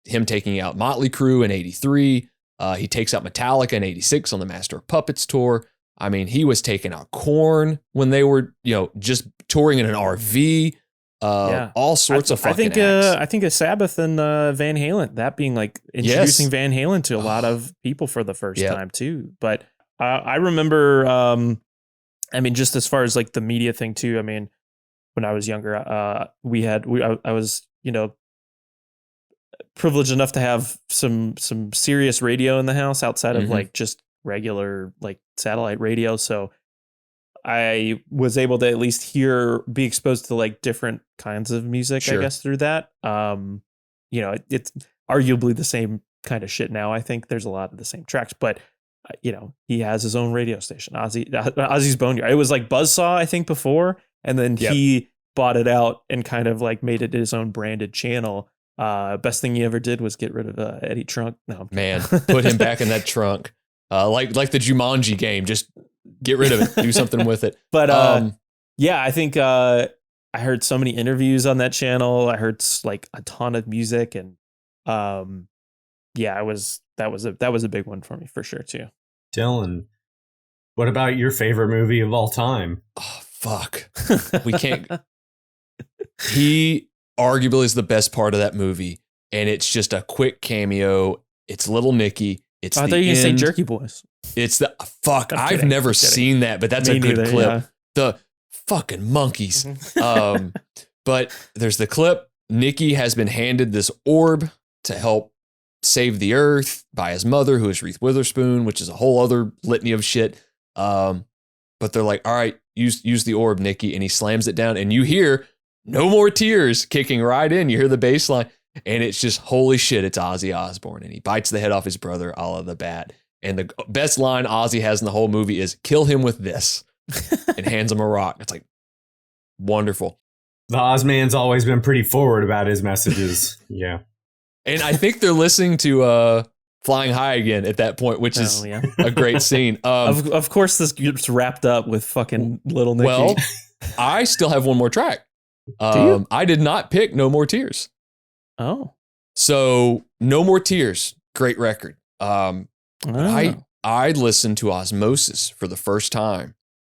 him taking out Motley Crue in 83. He takes out Metallica in 86 on the Master of Puppets tour. I mean, he was taking out Korn when they were, just touring in an RV. All sorts of fucking acts. I think a Sabbath and Van Halen, that being like introducing Van Halen to a lot of people for the first time too. But I remember, just as far as like the media thing too, when I was younger, I was, privileged enough to have some serious radio in the house outside of like just regular like satellite radio. So I was able to at least be exposed to like different kinds of music, I guess, through that. It's arguably the same kind of shit now. I think there's a lot of the same tracks, but he has his own radio station, Ozzy's Boneyard. It was like Buzzsaw, I think, before. And then he bought it out and kind of like made it his own branded channel. Best thing he ever did was get rid of Eddie Trunk. No, man, put him back in that trunk. Like the Jumanji game, just get rid of it, do something with it. But I think I heard so many interviews on that channel. I heard like a ton of music, and that was a big one for me for sure too. Dylan, what about your favorite movie of all time? Oh, fuck. We can't. He arguably is the best part of that movie, and it's just a quick cameo. It's Little Nicky. I thought you were going to say Jerky Boys. It's the fuck. I've never seen that, but that's a good clip. Yeah. The fucking monkeys. But there's the clip. Nicky has been handed this orb to help save the earth by his mother, who is Reese Witherspoon, which is a whole other litany of shit. But they're like, all right, use the orb, Nicky. And he slams it down, and you hear No More Tears kicking right in. You hear the bass line, and it's just, holy shit, it's Ozzy Osbourne. And he bites the head off his brother, a la the bat. And the best line Ozzy has in the whole movie is, kill him with this, and hands him a rock. It's like, wonderful. The Ozman's always been pretty forward about his messages. Yeah. And I think they're listening to Flying High again at that point, which is a great scene. Of course, this gets wrapped up with fucking Little Nicky. Well, I still have one more track. I did not pick No More Tears. Oh. So No More Tears, great record. I listened to Osmosis for the first time,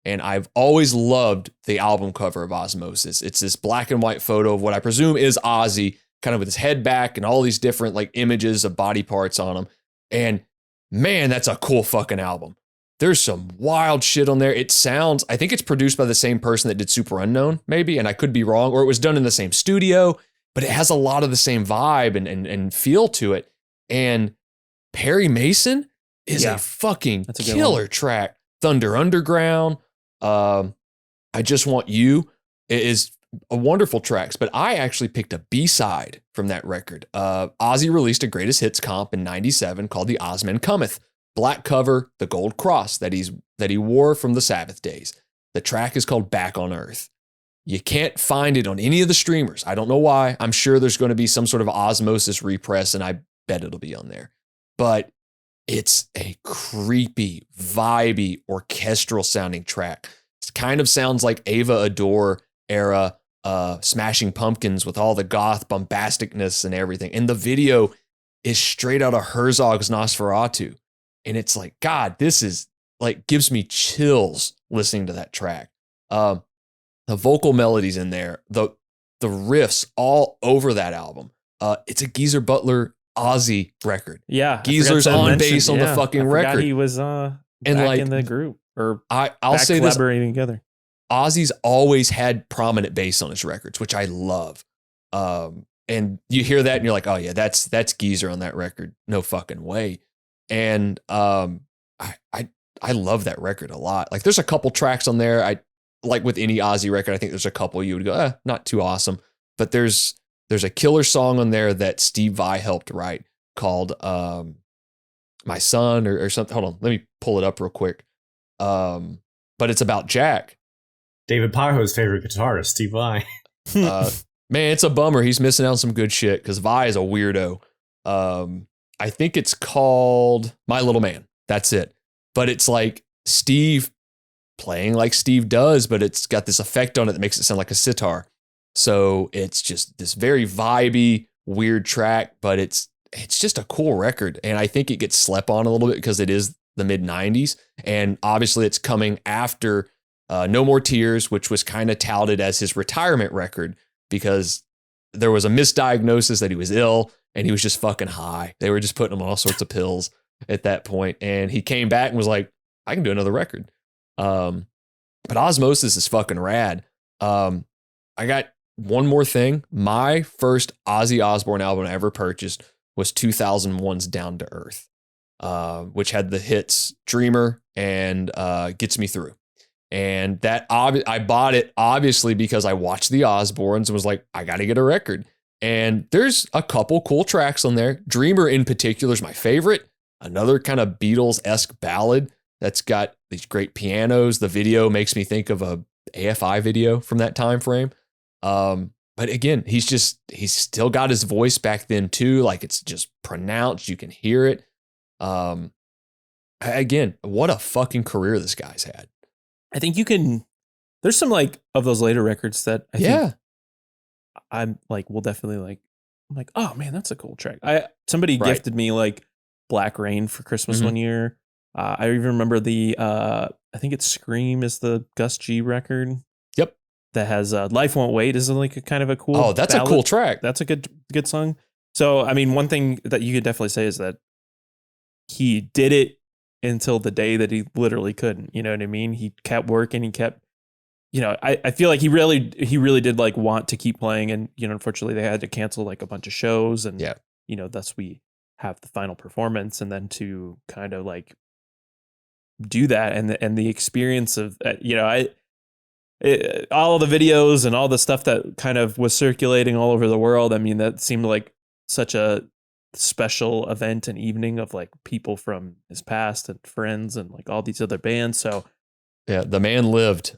and I've always loved the album cover of Osmosis. It's this black and white photo of what I presume is Ozzy, kind of with his head back and all these different like images of body parts on him. And man, that's a cool fucking album. There's some wild shit on there. It sounds, I think it's produced by the same person that did Super Unknown, maybe, and I could be wrong, or it was done in the same studio, but it has a lot of the same vibe and feel to it. And Perry Mason is a fucking killer track. Thunder Underground, I Just Want You is a wonderful tracks, but I actually picked a B-side from that record. Ozzy released a greatest hits comp in 97 called The Ozman Cometh. Black cover, the gold cross that he wore from the Sabbath days. The track is called Back on Earth. You can't find it on any of the streamers. I don't know why. I'm sure there's going to be some sort of osmosis repress, and I bet it'll be on there. But it's a creepy, vibey, orchestral sounding track. It kind of sounds like Ava Adore era Smashing Pumpkins with all the goth bombasticness and everything. And the video is straight out of Herzog's Nosferatu. And it's like, God, this is like, gives me chills listening to that track. The vocal melodies in there, the riffs all over that album. It's a Geezer Butler Ozzy record. Yeah. Geezer's on bass on the fucking record. He was back in the group, or I'll say this, collaborating together. Ozzy's always had prominent bass on his records, which I love. And you hear that and you're like, oh yeah, that's Geezer on that record. No fucking way. And I love that record a lot. Like there's a couple tracks on there. I like with any Ozzy record, I think there's a couple you would go, not too awesome. But there's a killer song on there that Steve Vai helped write called My Son or something. Hold on, let me pull it up real quick. But it's about Jack. David Pieho's favorite guitarist, Steve Vai. Man, it's a bummer. He's missing out on some good shit because Vai is a weirdo. I think it's called My Little Man. That's it. But it's like Steve playing like Steve does, but it's got this effect on it that makes it sound like a sitar. So it's just this very vibey, weird track, but it's just a cool record. And I think it gets slept on a little bit because it is the mid 90s. And obviously it's coming after No More Tears, which was kind of touted as his retirement record because there was a misdiagnosis that he was ill and he was just fucking high. They were just putting him on all sorts of pills at that point. And he came back and was like, I can do another record. But Osmosis is fucking rad. I got one more thing. My first Ozzy Osbourne album I ever purchased was 2001's Down to Earth, which had the hits Dreamer and Gets Me Through. And that I bought it obviously because I watched the Osbournes and was like, I got to get a record. And there's a couple cool tracks on there. Dreamer in particular is my favorite. Another kind of Beatles-esque ballad that's got these great pianos. The video makes me think of a AFI video from that time frame. But again, he's still got his voice back then too. Like it's just pronounced. You can hear it. Again, what a fucking career this guy's had. I think there's some like of those later records that I think I'm like, we'll definitely like, I'm like, oh man, that's a cool track. Somebody gifted me like Black Rain for Christmas one year. I even remember I think it's Scream is the Gus G record. Yep. That has Life Won't Wait is like a kind of a cool. Oh, that's ballad. A cool track. That's a good song. So, I mean, one thing that you could definitely say is that he did it until the day that he literally couldn't, you know what I mean? He kept working, he kept, I feel like he really did like want to keep playing, and, unfortunately they had to cancel like a bunch of shows, and, thus we have the final performance, and then to kind of like do that and the experience of, all the videos and all the stuff that kind of was circulating all over the world. I mean, that seemed like such a special event and evening of like people from his past and friends and like all these other bands. So yeah, the man lived.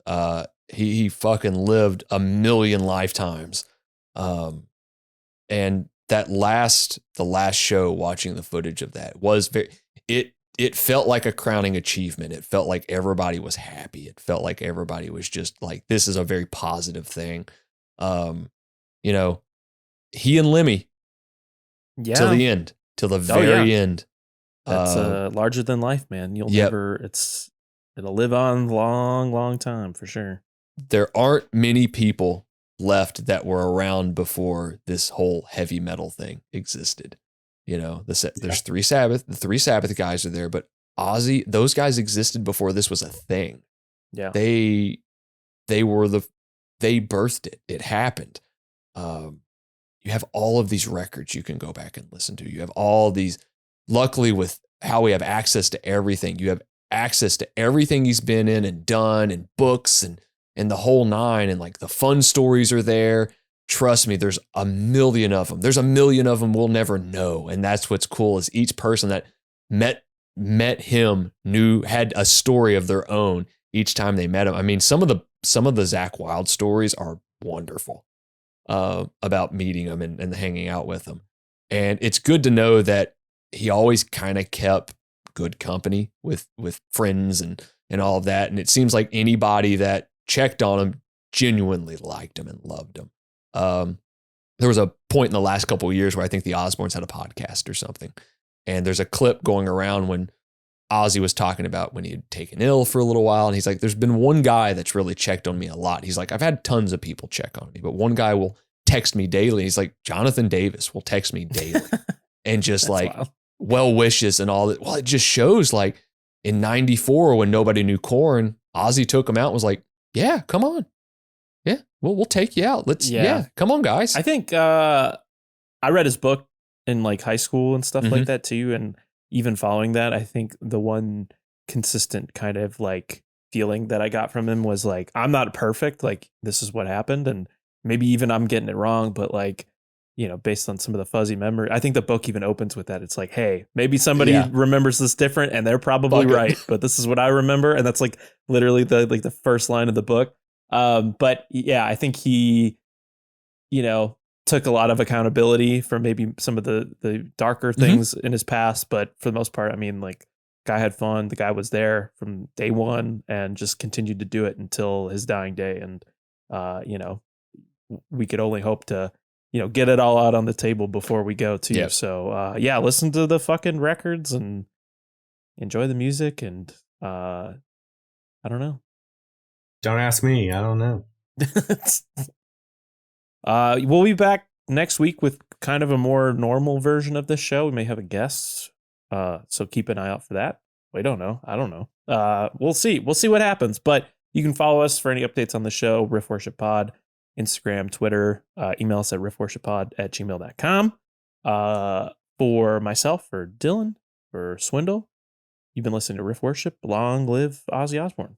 He fucking lived a million lifetimes. And the last show, watching the footage of that was it felt like a crowning achievement. It felt like everybody was happy. It felt like everybody was just like, this is a very positive thing. He and Lemmy, till the end, till the very end. That's larger than life, man. You'll never, it'll live on long, long time for sure. There aren't many people left that were around before this whole heavy metal thing existed. There's the Three Sabbath guys are there, but Ozzy, those guys existed before this was a thing. Yeah. They birthed it. It happened. You have all of these records you can go back and listen to. You have all these, luckily with how we have access to everything, you have access to everything he's been in and done, and books and the whole nine, and like the fun stories are there. Trust me, there's a million of them. There's a million of them we'll never know. And that's what's cool, is each person that met him had a story of their own each time they met him. I mean, some of the Zakk Wylde stories are wonderful about meeting him and hanging out with him. And it's good to know that he always kind of kept good company with friends and all of that. And it seems like anybody that checked on him genuinely liked him and loved him. There was a point in the last couple of years where I think the Osbournes had a podcast or something. And there's a clip going around when Ozzy was talking about when he had taken ill for a little while. And he's like, there's been one guy that's really checked on me a lot. He's like, I've had tons of people check on me, but one guy will text me daily. He's like, Jonathan Davis will text me daily and just like wild. Well wishes and all that. Well, it just shows like in 94 when nobody knew Korn, Ozzy took him out and was like, yeah, come on. Yeah, we'll take you out. Yeah, come on, guys. I think I read his book in like high school and stuff like that too. And even following that, I think the one consistent kind of like feeling that I got from him was like, I'm not perfect. Like, this is what happened. And maybe even I'm getting it wrong, but like, you know, based on some of the fuzzy memory, I think the book even opens with that. It's like, hey, maybe somebody remembers this different and they're probably right, but this is what I remember. And that's like literally the first line of the book. But yeah, I think he, you know, took a lot of accountability for maybe some of the darker things in his past. But for the most part, I mean, like, guy had fun. The guy was there from day one and just continued to do it until his dying day. And, you know, we could only hope to, you know, get it all out on the table before we go too. Yep. So, yeah, listen to the fucking records and enjoy the music. And, I don't know. Don't ask me. I don't know. We'll be back next week with kind of a more normal version of this show. We may have a guest, so keep an eye out for that. We don't know. I don't know. We'll see. We'll see what happens. But you can follow us for any updates on the show, Riff Worship Pod, Instagram, Twitter, email us at riffworshippod@gmail.com. For myself, for Dylan, for Swindle, you've been listening to Riff Worship. Long live Ozzy Osbourne.